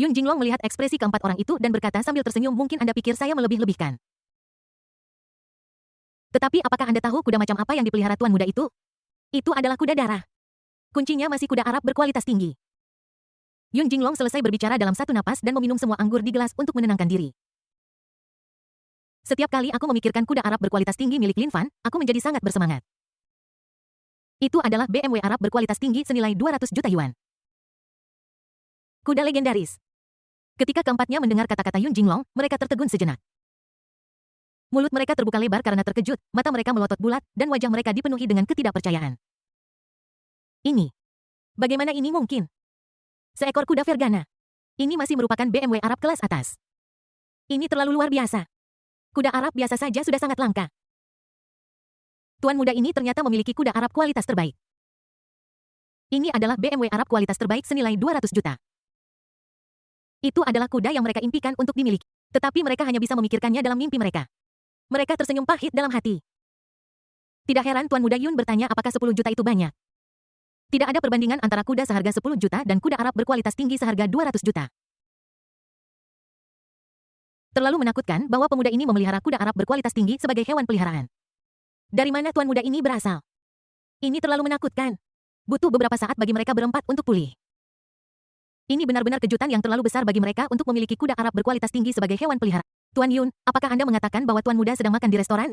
Yun Jinglong melihat ekspresi keempat orang itu dan berkata sambil tersenyum, mungkin Anda pikir saya melebih-lebihkan. Tetapi apakah Anda tahu kuda macam apa yang dipelihara tuan muda itu? Itu adalah kuda darah. Kuncinya masih kuda Arab berkualitas tinggi. Yun Jinglong selesai berbicara dalam satu napas dan meminum semua anggur di gelas untuk menenangkan diri. Setiap kali aku memikirkan kuda Arab berkualitas tinggi milik Lin Fan, aku menjadi sangat bersemangat. Itu adalah BMW Arab berkualitas tinggi senilai 200 juta yuan. Kuda legendaris. Ketika keempatnya mendengar kata-kata Yun Jinglong, mereka tertegun sejenak. Mulut mereka terbuka lebar karena terkejut, mata mereka melotot bulat, dan wajah mereka dipenuhi dengan ketidakpercayaan. Ini. Bagaimana ini mungkin? Seekor kuda Vergana. Ini masih merupakan BMW Arab kelas atas. Ini terlalu luar biasa. Kuda Arab biasa saja sudah sangat langka. Tuan muda ini ternyata memiliki kuda Arab kualitas terbaik. Ini adalah BMW Arab kualitas terbaik senilai 200 juta. Itu adalah kuda yang mereka impikan untuk dimiliki. Tetapi mereka hanya bisa memikirkannya dalam mimpi mereka. Mereka tersenyum pahit dalam hati. Tidak heran Tuan Muda Yun bertanya apakah 10 juta itu banyak. Tidak ada perbandingan antara kuda seharga 10 juta dan kuda Arab berkualitas tinggi seharga 200 juta. Terlalu menakutkan bahwa pemuda ini memelihara kuda Arab berkualitas tinggi sebagai hewan peliharaan. Dari mana Tuan Muda ini berasal? Ini terlalu menakutkan. Butuh beberapa saat bagi mereka berempat untuk pulih. Ini benar-benar kejutan yang terlalu besar bagi mereka untuk memiliki kuda Arab berkualitas tinggi sebagai hewan peliharaan. Tuan Yun, apakah Anda mengatakan bahwa Tuan Muda sedang makan di restoran?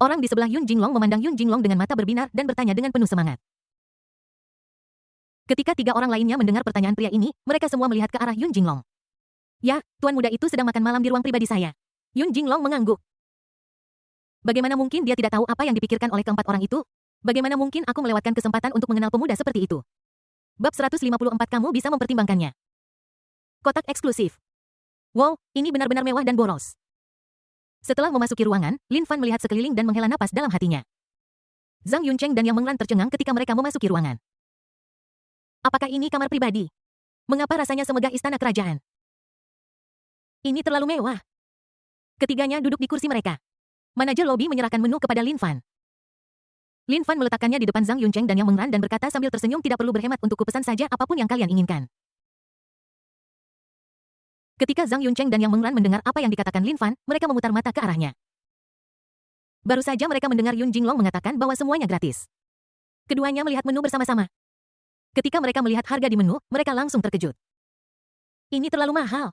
Orang di sebelah Yun Jinglong memandang Yun Jinglong dengan mata berbinar dan bertanya dengan penuh semangat. Ketika tiga orang lainnya mendengar pertanyaan pria ini, mereka semua melihat ke arah Yun Jinglong. Ya, Tuan Muda itu sedang makan malam di ruang pribadi saya. Yun Jinglong mengangguk. Bagaimana mungkin dia tidak tahu apa yang dipikirkan oleh keempat orang itu? Bagaimana mungkin aku melewatkan kesempatan untuk mengenal pemuda seperti itu? Bab 154 kamu bisa mempertimbangkannya. Kotak eksklusif. Wow, ini benar-benar mewah dan boros. Setelah memasuki ruangan, Lin Fan melihat sekeliling dan menghela napas dalam hatinya. Zhang Yuncheng dan Yang Menglan tercengang ketika mereka memasuki ruangan. Apakah ini kamar pribadi? Mengapa rasanya semegah istana kerajaan? Ini terlalu mewah. Ketiganya duduk di kursi mereka. Manajer lobi menyerahkan menu kepada Lin Fan. Lin Fan meletakkannya di depan Zhang Yuncheng dan Yang Menglan dan berkata sambil tersenyum, tidak perlu berhemat, untuk kupesan saja apapun yang kalian inginkan. Ketika Zhang Yuncheng dan Yang Menglan mendengar apa yang dikatakan Lin Fan, mereka memutar mata ke arahnya. Baru saja mereka mendengar Yun Jinglong mengatakan bahwa semuanya gratis. Keduanya melihat menu bersama-sama. Ketika mereka melihat harga di menu, mereka langsung terkejut. Ini terlalu mahal.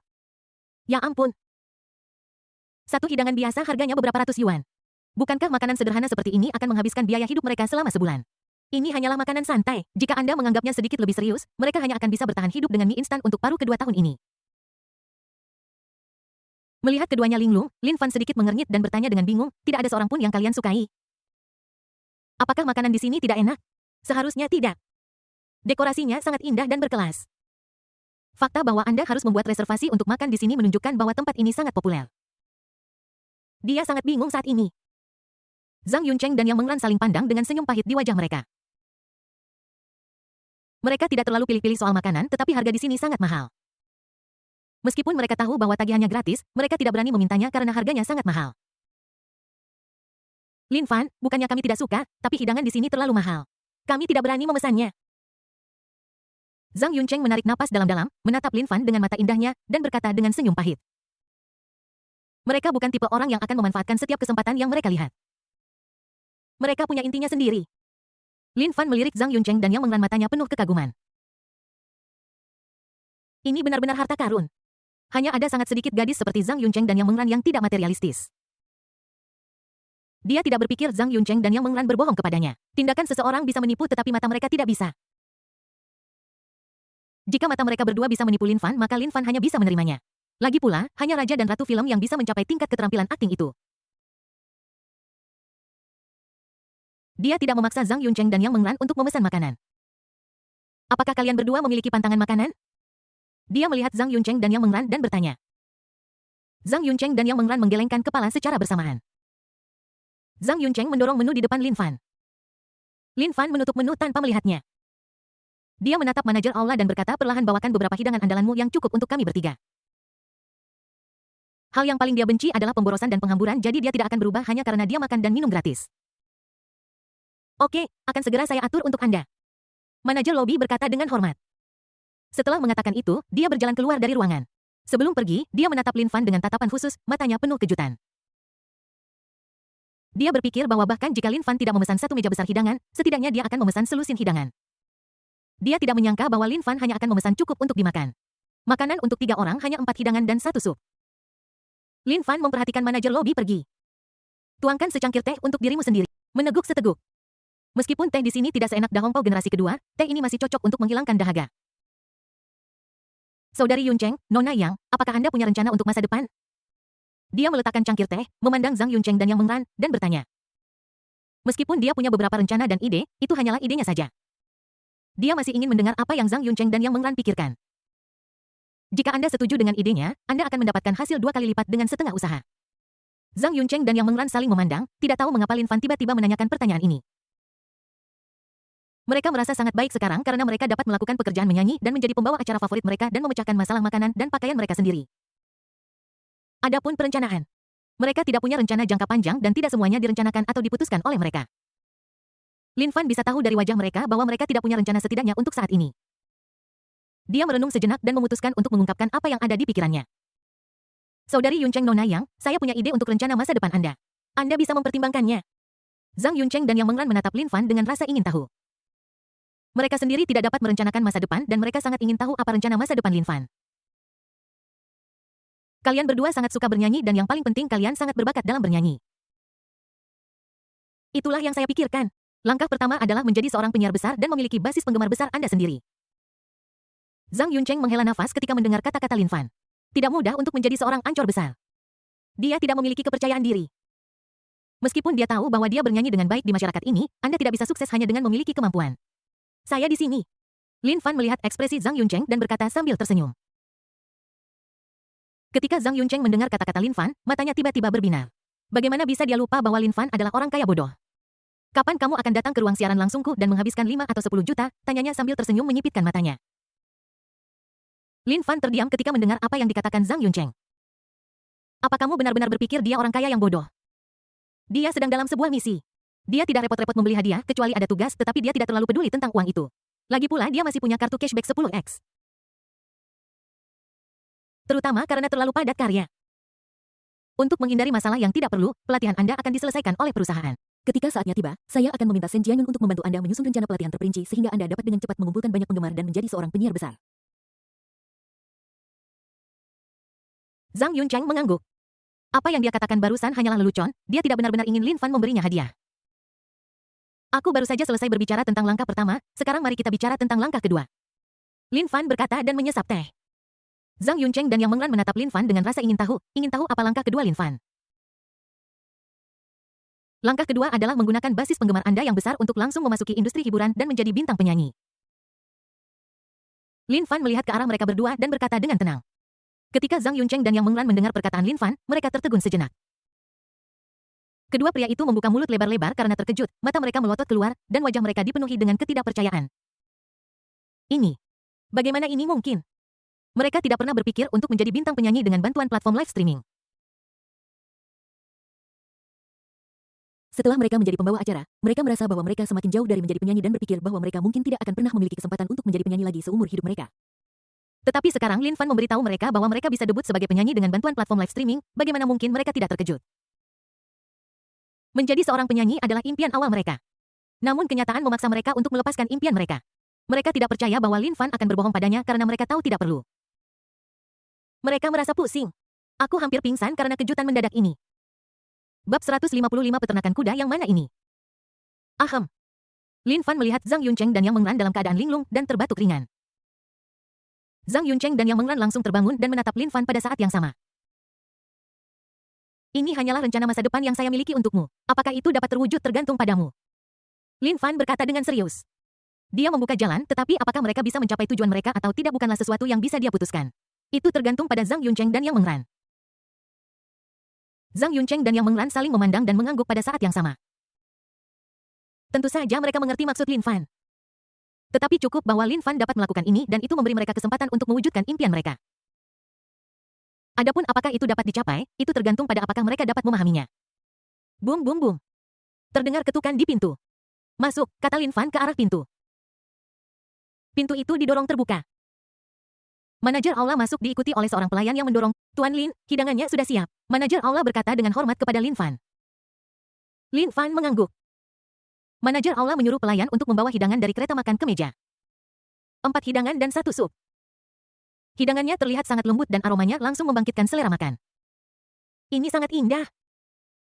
Ya ampun. Satu hidangan biasa harganya beberapa ratus yuan. Bukankah makanan sederhana seperti ini akan menghabiskan biaya hidup mereka selama sebulan? Ini hanyalah makanan santai. Jika Anda menganggapnya sedikit lebih serius, mereka hanya akan bisa bertahan hidup dengan mie instan untuk paruh kedua tahun ini. Melihat keduanya linglung, Lin Fan sedikit mengernyit dan bertanya dengan bingung, tidak ada seorang pun yang kalian sukai? Apakah makanan di sini tidak enak? Seharusnya tidak. Dekorasinya sangat indah dan berkelas. Fakta bahwa Anda harus membuat reservasi untuk makan di sini menunjukkan bahwa tempat ini sangat populer. Dia sangat bingung saat ini. Zhang Yuncheng dan Yang Menglan saling pandang dengan senyum pahit di wajah mereka. Mereka tidak terlalu pilih-pilih soal makanan, tetapi harga di sini sangat mahal. Meskipun mereka tahu bahwa tagihannya gratis, mereka tidak berani memintanya karena harganya sangat mahal. Lin Fan, bukannya kami tidak suka, tapi hidangan di sini terlalu mahal. Kami tidak berani memesannya. Zhang Yuncheng menarik napas dalam-dalam, menatap Lin Fan dengan mata indahnya, dan berkata dengan senyum pahit. Mereka bukan tipe orang yang akan memanfaatkan setiap kesempatan yang mereka lihat. Mereka punya intinya sendiri. Lin Fan melirik Zhang Yuncheng dan Yang Menglan, matanya penuh kekaguman. Ini benar-benar harta karun. Hanya ada sangat sedikit gadis seperti Zhang Yuncheng dan Yang Menglan yang tidak materialistis. Dia tidak berpikir Zhang Yuncheng dan Yang Menglan berbohong kepadanya. Tindakan seseorang bisa menipu tetapi mata mereka tidak bisa. Jika mata mereka berdua bisa menipu Lin Fan, maka Lin Fan hanya bisa menerimanya. Lagi pula, hanya raja dan ratu film yang bisa mencapai tingkat keterampilan akting itu. Dia tidak memaksa Zhang Yuncheng dan Yang Menglan untuk memesan makanan. Apakah kalian berdua memiliki pantangan makanan? Dia melihat Zhang Yuncheng dan Yang Menglan dan bertanya. Zhang Yuncheng dan Yang Menglan menggelengkan kepala secara bersamaan. Zhang Yuncheng mendorong menu di depan Lin Fan. Lin Fan menutup menu tanpa melihatnya. Dia menatap manajer aula dan berkata, perlahan bawakan beberapa hidangan andalanmu yang cukup untuk kami bertiga. Hal yang paling dia benci adalah pemborosan dan penghamburan, jadi dia tidak akan berubah hanya karena dia makan dan minum gratis. Oke, akan segera saya atur untuk Anda. Manajer lobi berkata dengan hormat. Setelah mengatakan itu, dia berjalan keluar dari ruangan. Sebelum pergi, dia menatap Lin Fan dengan tatapan khusus, matanya penuh kejutan. Dia berpikir bahwa bahkan jika Lin Fan tidak memesan satu meja besar hidangan, setidaknya dia akan memesan selusin hidangan. Dia tidak menyangka bahwa Lin Fan hanya akan memesan cukup untuk dimakan. Makanan untuk 3 orang hanya 4 hidangan dan 1 sup. Lin Fan memperhatikan manajer lobi pergi. Tuangkan secangkir teh untuk dirimu sendiri. Meneguk seteguk. Meskipun teh di sini tidak seenak Da Hongpao generasi kedua, teh ini masih cocok untuk menghilangkan dahaga. Saudari Yuncheng, Nona Yang, apakah Anda punya rencana untuk masa depan? Dia meletakkan cangkir teh, memandang Zhang Yuncheng dan Yang Menglan, dan bertanya. Meskipun dia punya beberapa rencana dan ide, itu hanyalah idenya saja. Dia masih ingin mendengar apa yang Zhang Yuncheng dan Yang Menglan pikirkan. Jika Anda setuju dengan idenya, Anda akan mendapatkan hasil 2 kali lipat dengan setengah usaha. Zhang Yuncheng dan Yang Menglan saling memandang, tidak tahu mengapa Lin Fan tiba-tiba menanyakan pertanyaan ini. Mereka merasa sangat baik sekarang karena mereka dapat melakukan pekerjaan menyanyi dan menjadi pembawa acara favorit mereka dan memecahkan masalah makanan dan pakaian mereka sendiri. Adapun perencanaan. Mereka tidak punya rencana jangka panjang dan tidak semuanya direncanakan atau diputuskan oleh mereka. Lin Fan bisa tahu dari wajah mereka bahwa mereka tidak punya rencana setidaknya untuk saat ini. Dia merenung sejenak dan memutuskan untuk mengungkapkan apa yang ada di pikirannya. Saudari Yuncheng Nona Yang, saya punya ide untuk rencana masa depan Anda. Anda bisa mempertimbangkannya. Zhang Yuncheng dan Yang Menglan menatap Lin Fan dengan rasa ingin tahu. Mereka sendiri tidak dapat merencanakan masa depan dan mereka sangat ingin tahu apa rencana masa depan Lin Fan. Kalian berdua sangat suka bernyanyi dan yang paling penting kalian sangat berbakat dalam bernyanyi. Itulah yang saya pikirkan. Langkah pertama adalah menjadi seorang penyiar besar dan memiliki basis penggemar besar Anda sendiri. Zhang Yuncheng menghela nafas ketika mendengar kata-kata Lin Fan. Tidak mudah untuk menjadi seorang ancor besar. Dia tidak memiliki kepercayaan diri. Meskipun dia tahu bahwa dia bernyanyi dengan baik di masyarakat ini, Anda tidak bisa sukses hanya dengan memiliki kemampuan. Saya di sini. Lin Fan melihat ekspresi Zhang Yuncheng dan berkata sambil tersenyum. Ketika Zhang Yuncheng mendengar kata-kata Lin Fan, matanya tiba-tiba berbinar. Bagaimana bisa dia lupa bahwa Lin Fan adalah orang kaya bodoh? Kapan kamu akan datang ke ruang siaran langsungku dan menghabiskan 5 atau 10 juta? Tanyanya sambil tersenyum menyipitkan matanya. Lin Fan terdiam ketika mendengar apa yang dikatakan Zhang Yuncheng. Apa kamu benar-benar berpikir dia orang kaya yang bodoh? Dia sedang dalam sebuah misi. Dia tidak repot-repot membeli hadiah kecuali ada tugas, tetapi dia tidak terlalu peduli tentang uang itu. Lagi pula dia masih punya kartu cashback 10x. Terutama karena terlalu padat karya. Untuk menghindari masalah yang tidak perlu, pelatihan Anda akan diselesaikan oleh perusahaan. Ketika saatnya tiba, saya akan meminta Shen Jianyun untuk membantu Anda menyusun rencana pelatihan terperinci sehingga Anda dapat dengan cepat mengumpulkan banyak penggemar dan menjadi seorang penyiar besar. Zhang Yuncheng mengangguk. Apa yang dia katakan barusan hanyalah lelucon, dia tidak benar-benar ingin Lin Fan memberinya hadiah. Aku baru saja selesai berbicara tentang langkah pertama, sekarang mari kita bicara tentang langkah kedua. Lin Fan berkata dan menyesap teh. Zhang Yuncheng dan Yang Menglan menatap Lin Fan dengan rasa ingin tahu apa langkah kedua Lin Fan. Langkah kedua adalah menggunakan basis penggemar Anda yang besar untuk langsung memasuki industri hiburan dan menjadi bintang penyanyi. Lin Fan melihat ke arah mereka berdua dan berkata dengan tenang. Ketika Zhang Yuncheng dan Yang Menglan mendengar perkataan Lin Fan, mereka tertegun sejenak. Kedua pria itu membuka mulut lebar-lebar karena terkejut, mata mereka melotot keluar, dan wajah mereka dipenuhi dengan ketidakpercayaan. Ini. Bagaimana ini mungkin? Mereka tidak pernah berpikir untuk menjadi bintang penyanyi dengan bantuan platform live streaming. Setelah mereka menjadi pembawa acara, mereka merasa bahwa mereka semakin jauh dari menjadi penyanyi dan berpikir bahwa mereka mungkin tidak akan pernah memiliki kesempatan untuk menjadi penyanyi lagi seumur hidup mereka. Tetapi sekarang Lin Fan memberitahu mereka bahwa mereka bisa debut sebagai penyanyi dengan bantuan platform live streaming, bagaimana mungkin mereka tidak terkejut? Menjadi seorang penyanyi adalah impian awal mereka. Namun kenyataan memaksa mereka untuk melepaskan impian mereka. Mereka tidak percaya bahwa Lin Fan akan berbohong padanya karena mereka tahu tidak perlu. Mereka merasa pusing. Aku hampir pingsan karena kejutan mendadak ini. Bab 155 Peternakan Kuda yang mana ini? Ahem. Lin Fan melihat Zhang Yuncheng dan Yang Menglan dalam keadaan linglung dan terbatuk ringan. Zhang Yuncheng dan Yang Menglan langsung terbangun dan menatap Lin Fan pada saat yang sama. Ini hanyalah rencana masa depan yang saya miliki untukmu. Apakah itu dapat terwujud tergantung padamu. Lin Fan berkata dengan serius. Dia membuka jalan, tetapi apakah mereka bisa mencapai tujuan mereka atau tidak bukanlah sesuatu yang bisa dia putuskan. Itu tergantung pada Zhang Yuncheng dan Yang Menglan. Zhang Yuncheng dan Yang Menglan saling memandang dan mengangguk pada saat yang sama. Tentu saja mereka mengerti maksud Lin Fan. Tetapi cukup bahwa Lin Fan dapat melakukan ini dan itu memberi mereka kesempatan untuk mewujudkan impian mereka. Adapun apakah itu dapat dicapai, itu tergantung pada apakah mereka dapat memahaminya. Bum bum bum. Terdengar ketukan di pintu. Masuk, kata Lin Fan ke arah pintu. Pintu itu didorong terbuka. Manajer aula masuk diikuti oleh seorang pelayan yang mendorong, Tuan Lin, hidangannya sudah siap. Manajer aula berkata dengan hormat kepada Lin Fan. Lin Fan mengangguk. Manajer aula menyuruh pelayan untuk membawa hidangan dari kereta makan ke meja. 4 hidangan dan 1 sup. Hidangannya terlihat sangat lembut dan aromanya langsung membangkitkan selera makan. Ini sangat indah.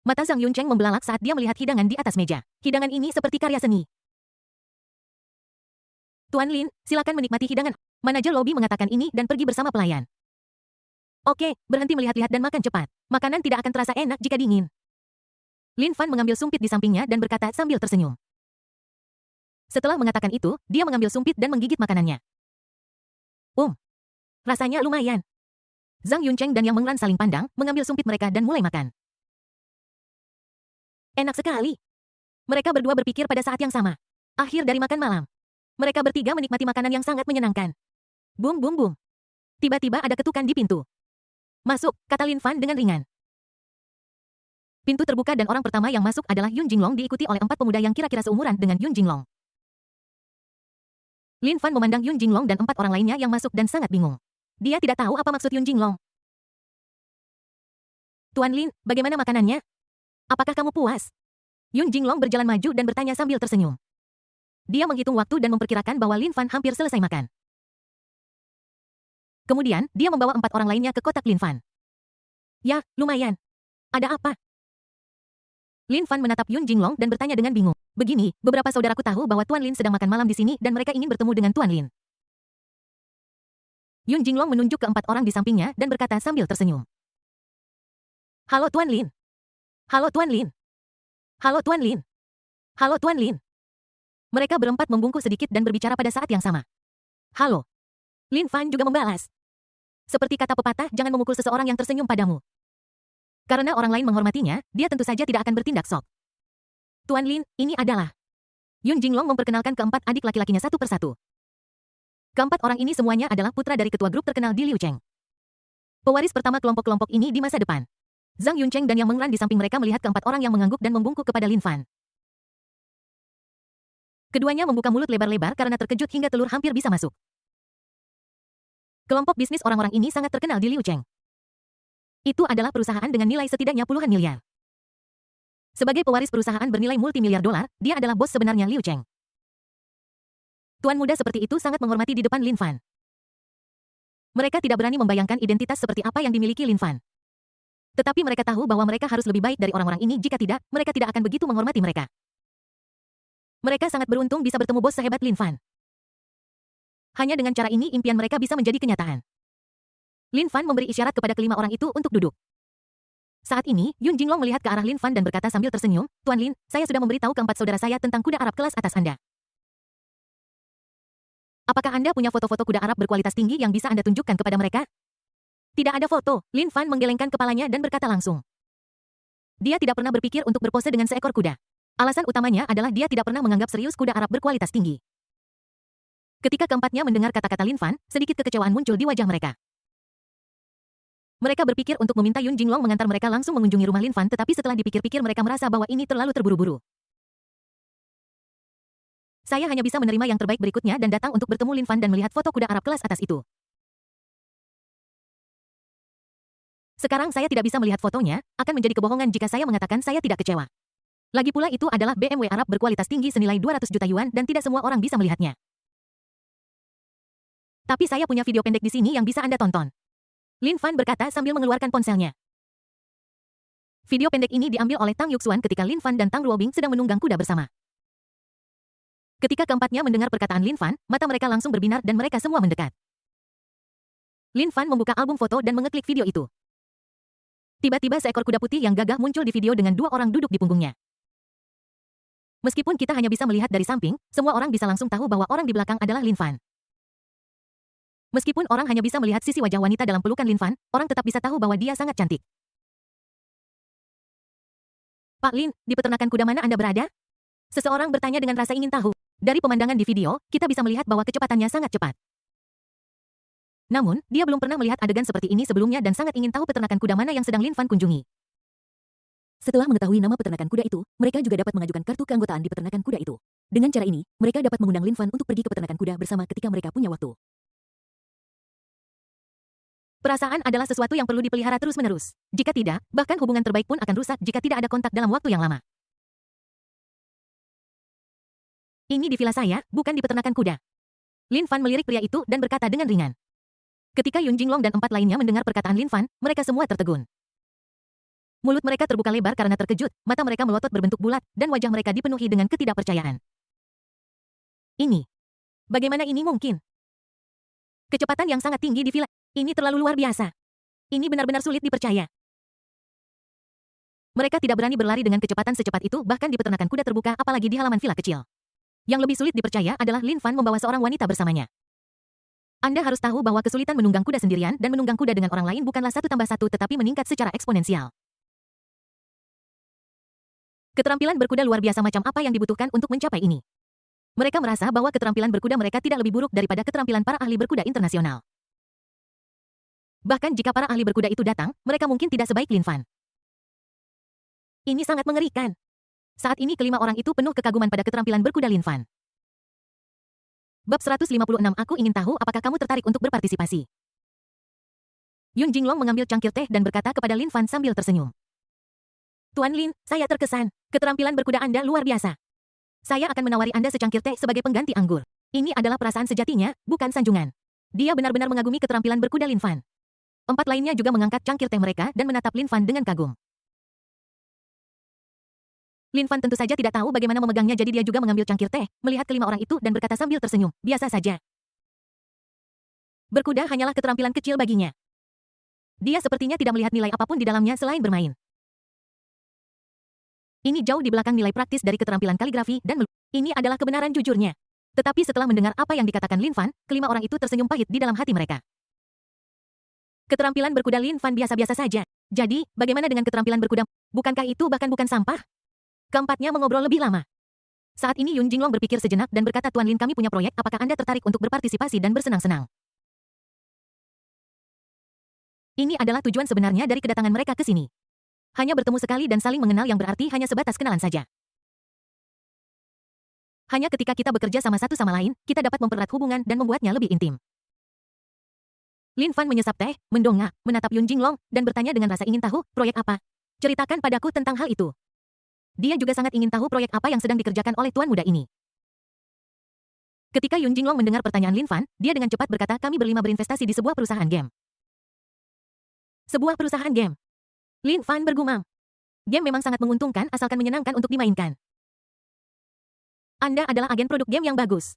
Mata Zhang Yuncheng membelalak saat dia melihat hidangan di atas meja. Hidangan ini seperti karya seni. Tuan Lin, silakan menikmati hidangan. Manajer lobi mengatakan ini dan pergi bersama pelayan. Oke, berhenti melihat-lihat dan makan cepat. Makanan tidak akan terasa enak jika dingin. Lin Fan mengambil sumpit di sampingnya dan berkata sambil tersenyum. Setelah mengatakan itu, dia mengambil sumpit dan menggigit makanannya. Rasanya lumayan. Zhang Yuncheng dan Yang Menglan saling pandang, mengambil sumpit mereka dan mulai makan. Enak sekali. Mereka berdua berpikir pada saat yang sama. Akhir dari makan malam. Mereka bertiga menikmati makanan yang sangat menyenangkan. Bum bum bum. Tiba-tiba ada ketukan di pintu. Masuk, kata Lin Fan dengan ringan. Pintu terbuka dan orang pertama yang masuk adalah Yun Jinglong diikuti oleh 4 pemuda yang kira-kira seumuran dengan Yun Jinglong. Lin Fan memandang Yun Jinglong dan 4 orang lainnya yang masuk dan sangat bingung. Dia tidak tahu apa maksud Yun Jinglong. Tuan Lin, bagaimana makanannya? Apakah kamu puas? Yun Jinglong berjalan maju dan bertanya sambil tersenyum. Dia menghitung waktu dan memperkirakan bahwa Lin Fan hampir selesai makan. Kemudian, dia membawa 4 orang lainnya ke kotak Lin Fan. Ya, lumayan. Ada apa? Lin Fan menatap Yun Jinglong dan bertanya dengan bingung. Begini, beberapa saudaraku tahu bahwa Tuan Lin sedang makan malam di sini dan mereka ingin bertemu dengan Tuan Lin. Yun Jinglong menunjuk ke 4 orang di sampingnya dan berkata sambil tersenyum. Halo Tuan Lin. Halo Tuan Lin. Halo Tuan Lin. Halo Tuan Lin. Mereka berempat membungkuk sedikit dan berbicara pada saat yang sama. Halo. Lin Fan juga membalas. Seperti kata pepatah, jangan memukul seseorang yang tersenyum padamu. Karena orang lain menghormatinya, dia tentu saja tidak akan bertindak sok. Tuan Lin, ini adalah. Yun Jinglong memperkenalkan keempat adik laki-lakinya satu persatu. Keempat orang ini semuanya adalah putra dari ketua grup terkenal di Liu Cheng. Pewaris pertama kelompok-kelompok ini di masa depan. Zhang Yuncheng dan Yang Mengran di samping mereka melihat keempat orang yang mengangguk dan membungkuk kepada Lin Fan. Keduanya membuka mulut lebar-lebar karena terkejut hingga telur hampir bisa masuk. Kelompok bisnis orang-orang ini sangat terkenal di Liu Cheng. Itu adalah perusahaan dengan nilai setidaknya puluhan miliar. Sebagai pewaris perusahaan bernilai multimiliar dolar, dia adalah bos sebenarnya Liu Cheng. Tuan muda seperti itu sangat menghormati di depan Lin Fan. Mereka tidak berani membayangkan identitas seperti apa yang dimiliki Lin Fan. Tetapi mereka tahu bahwa mereka harus lebih baik dari orang-orang ini, jika tidak, mereka tidak akan begitu menghormati mereka. Mereka sangat beruntung bisa bertemu bos sehebat Lin Fan. Hanya dengan cara ini impian mereka bisa menjadi kenyataan. Lin Fan memberi isyarat kepada kelima orang itu untuk duduk. Saat ini, Yun Jinglong melihat ke arah Lin Fan dan berkata sambil tersenyum, Tuan Lin, saya sudah memberitahu keempat saudara saya tentang kuda Arab kelas atas Anda. Apakah Anda punya foto-foto kuda Arab berkualitas tinggi yang bisa Anda tunjukkan kepada mereka? Tidak ada foto, Lin Fan menggelengkan kepalanya dan berkata langsung. Dia tidak pernah berpikir untuk berpose dengan seekor kuda. Alasan utamanya adalah dia tidak pernah menganggap serius kuda Arab berkualitas tinggi. Ketika keempatnya mendengar kata-kata Lin Fan, sedikit kekecewaan muncul di wajah mereka. Mereka berpikir untuk meminta Yun Jinglong mengantar mereka langsung mengunjungi rumah Lin Fan, tetapi setelah dipikir-pikir mereka merasa bahwa ini terlalu terburu-buru. Saya hanya bisa menerima yang terbaik berikutnya dan datang untuk bertemu Lin Fan dan melihat foto kuda Arab kelas atas itu. Sekarang saya tidak bisa melihat fotonya, akan menjadi kebohongan jika saya mengatakan saya tidak kecewa. Lagi pula itu adalah BMW Arab berkualitas tinggi senilai 200 juta yuan dan tidak semua orang bisa melihatnya. Tapi saya punya video pendek di sini yang bisa Anda tonton. Lin Fan berkata sambil mengeluarkan ponselnya. Video pendek ini diambil oleh Tang Yuxuan ketika Lin Fan dan Tang Ruobing sedang menunggang kuda bersama. Ketika keempatnya mendengar perkataan Lin Fan, mata mereka langsung berbinar dan mereka semua mendekat. Lin Fan membuka album foto dan mengeklik video itu. Tiba-tiba seekor kuda putih yang gagah muncul di video dengan dua orang duduk di punggungnya. Meskipun kita hanya bisa melihat dari samping, semua orang bisa langsung tahu bahwa orang di belakang adalah Lin Fan. Meskipun orang hanya bisa melihat sisi wajah wanita dalam pelukan Lin Fan, orang tetap bisa tahu bahwa dia sangat cantik. Pak Lin, di peternakan kuda mana Anda berada? Seseorang bertanya dengan rasa ingin tahu. Dari pemandangan di video, kita bisa melihat bahwa kecepatannya sangat cepat. Namun, dia belum pernah melihat adegan seperti ini sebelumnya dan sangat ingin tahu peternakan kuda mana yang sedang Lin Fan kunjungi. Setelah mengetahui nama peternakan kuda itu, mereka juga dapat mengajukan kartu keanggotaan di peternakan kuda itu. Dengan cara ini, mereka dapat mengundang Lin Fan untuk pergi ke peternakan kuda bersama ketika mereka punya waktu. Perasaan adalah sesuatu yang perlu dipelihara terus-menerus. Jika tidak, bahkan hubungan terbaik pun akan rusak jika tidak ada kontak dalam waktu yang lama. Ini di villa saya, bukan di peternakan kuda. Lin Fan melirik pria itu dan berkata dengan ringan. Ketika Yun Jinglong dan empat lainnya mendengar perkataan Lin Fan, mereka semua tertegun. Mulut mereka terbuka lebar karena terkejut, mata mereka melotot berbentuk bulat, dan wajah mereka dipenuhi dengan ketidakpercayaan. Ini. Bagaimana ini mungkin? Kecepatan yang sangat tinggi di villa. Ini terlalu luar biasa. Ini benar-benar sulit dipercaya. Mereka tidak berani berlari dengan kecepatan secepat itu bahkan di peternakan kuda terbuka apalagi di halaman villa kecil. Yang lebih sulit dipercaya adalah Lin Fan membawa seorang wanita bersamanya. Anda harus tahu bahwa kesulitan menunggang kuda sendirian dan menunggang kuda dengan orang lain bukanlah 1+1 tetapi meningkat secara eksponensial. Keterampilan berkuda luar biasa macam apa yang dibutuhkan untuk mencapai ini? Mereka merasa bahwa keterampilan berkuda mereka tidak lebih buruk daripada keterampilan para ahli berkuda internasional. Bahkan jika para ahli berkuda itu datang, mereka mungkin tidak sebaik Lin Fan. Ini sangat mengerikan. Saat ini kelima orang itu penuh kekaguman pada keterampilan berkuda Lin Fan. Bab 156 Aku ingin tahu apakah kamu tertarik untuk berpartisipasi. Yun Jinglong mengambil cangkir teh dan berkata kepada Lin Fan sambil tersenyum. Tuan Lin, saya terkesan. Keterampilan berkuda Anda luar biasa. Saya akan menawari Anda secangkir teh sebagai pengganti anggur. Ini adalah perasaan sejatinya, bukan sanjungan. Dia benar-benar mengagumi keterampilan berkuda Lin Fan. Empat lainnya juga mengangkat cangkir teh mereka dan menatap Lin Fan dengan kagum. Lin Fan tentu saja tidak tahu bagaimana memegangnya jadi dia juga mengambil cangkir teh, melihat kelima orang itu dan berkata sambil tersenyum, biasa saja. Berkuda hanyalah keterampilan kecil baginya. Dia sepertinya tidak melihat nilai apapun di dalamnya selain bermain. Ini jauh di belakang nilai praktis dari keterampilan kaligrafi dan ini adalah kebenaran jujurnya. Tetapi setelah mendengar apa yang dikatakan Lin Fan, kelima orang itu tersenyum pahit di dalam hati mereka. Keterampilan berkuda Lin Fan biasa-biasa saja. Jadi, bagaimana dengan keterampilan berkuda? Bukankah itu bahkan bukan sampah? Keempatnya mengobrol lebih lama. Saat ini Yun Jinglong berpikir sejenak dan berkata, Tuan Lin, kami punya proyek, apakah Anda tertarik untuk berpartisipasi dan bersenang-senang? Ini adalah tujuan sebenarnya dari kedatangan mereka ke sini. Hanya bertemu sekali dan saling mengenal yang berarti hanya sebatas kenalan saja. Hanya ketika kita bekerja sama satu sama lain, kita dapat mempererat hubungan dan membuatnya lebih intim. Lin Fan menyesap teh, mendongak, menatap Yun Jinglong, dan bertanya dengan rasa ingin tahu, proyek apa? Ceritakan padaku tentang hal itu. Dia juga sangat ingin tahu proyek apa yang sedang dikerjakan oleh tuan muda ini. Ketika Yun Jinglong mendengar pertanyaan Lin Fan, dia dengan cepat berkata, kami berlima berinvestasi di sebuah perusahaan game. Sebuah perusahaan game. Lin Fan bergumam. Game memang sangat menguntungkan asalkan menyenangkan untuk dimainkan. Anda adalah agen produk game yang bagus.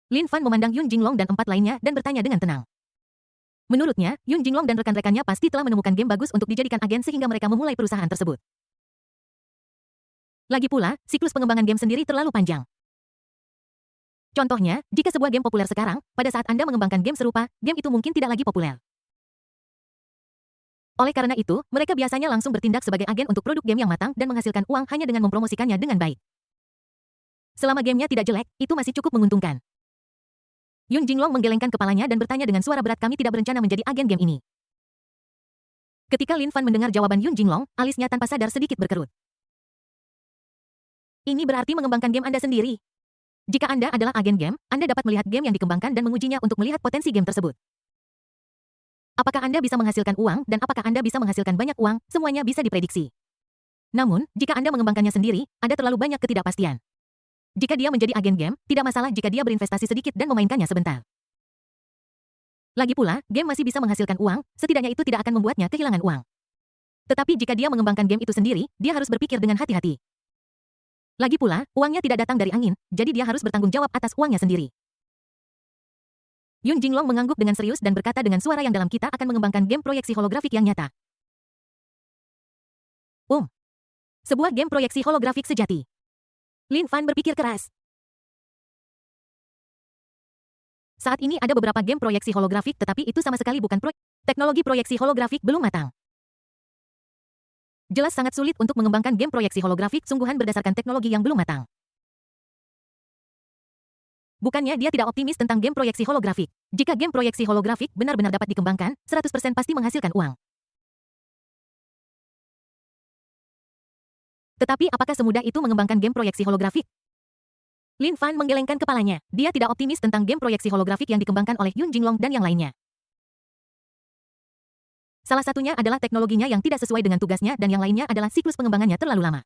Lin Fan memandang Yun Jinglong dan empat lainnya dan bertanya dengan tenang. Menurutnya, Yun Jinglong dan rekan-rekannya pasti telah menemukan game bagus untuk dijadikan agen sehingga mereka memulai perusahaan tersebut. Lagi pula, siklus pengembangan game sendiri terlalu panjang. Contohnya, jika sebuah game populer sekarang, pada saat Anda mengembangkan game serupa, game itu mungkin tidak lagi populer. Oleh karena itu, mereka biasanya langsung bertindak sebagai agen untuk produk game yang matang dan menghasilkan uang hanya dengan mempromosikannya dengan baik. Selama gamenya tidak jelek, itu masih cukup menguntungkan. Yun Jinglong menggelengkan kepalanya dan bertanya dengan suara berat, kami tidak berencana menjadi agen game ini. Ketika Lin Fan mendengar jawaban Yun Jinglong, alisnya tanpa sadar sedikit berkerut. Ini berarti mengembangkan game Anda sendiri. Jika Anda adalah agen game, Anda dapat melihat game yang dikembangkan dan mengujinya untuk melihat potensi game tersebut. Apakah Anda bisa menghasilkan uang dan apakah Anda bisa menghasilkan banyak uang, semuanya bisa diprediksi. Namun, jika Anda mengembangkannya sendiri, ada terlalu banyak ketidakpastian. Jika dia menjadi agen game, tidak masalah jika dia berinvestasi sedikit dan memainkannya sebentar. Lagi pula, game masih bisa menghasilkan uang, setidaknya itu tidak akan membuatnya kehilangan uang. Tetapi jika dia mengembangkan game itu sendiri, dia harus berpikir dengan hati-hati. Lagi pula, uangnya tidak datang dari angin, jadi dia harus bertanggung jawab atas uangnya sendiri. Yun Jinglong mengangguk dengan serius dan berkata dengan suara yang dalam, kita akan mengembangkan game proyeksi holografik yang nyata. Sebuah game proyeksi holografik sejati. Lin Fan berpikir keras. Saat ini ada beberapa game proyeksi holografik tetapi itu sama sekali bukan teknologi proyeksi holografik belum matang. Jelas sangat sulit untuk mengembangkan game proyeksi holografik sungguhan berdasarkan teknologi yang belum matang. Bukannya dia tidak optimis tentang game proyeksi holografik. Jika game proyeksi holografik benar-benar dapat dikembangkan, 100% pasti menghasilkan uang. Tetapi apakah semudah itu mengembangkan game proyeksi holografik? Lin Fan menggelengkan kepalanya. Dia tidak optimis tentang game proyeksi holografik yang dikembangkan oleh Yun Jinglong dan yang lainnya. Salah satunya adalah teknologinya yang tidak sesuai dengan tugasnya dan yang lainnya adalah siklus pengembangannya terlalu lama.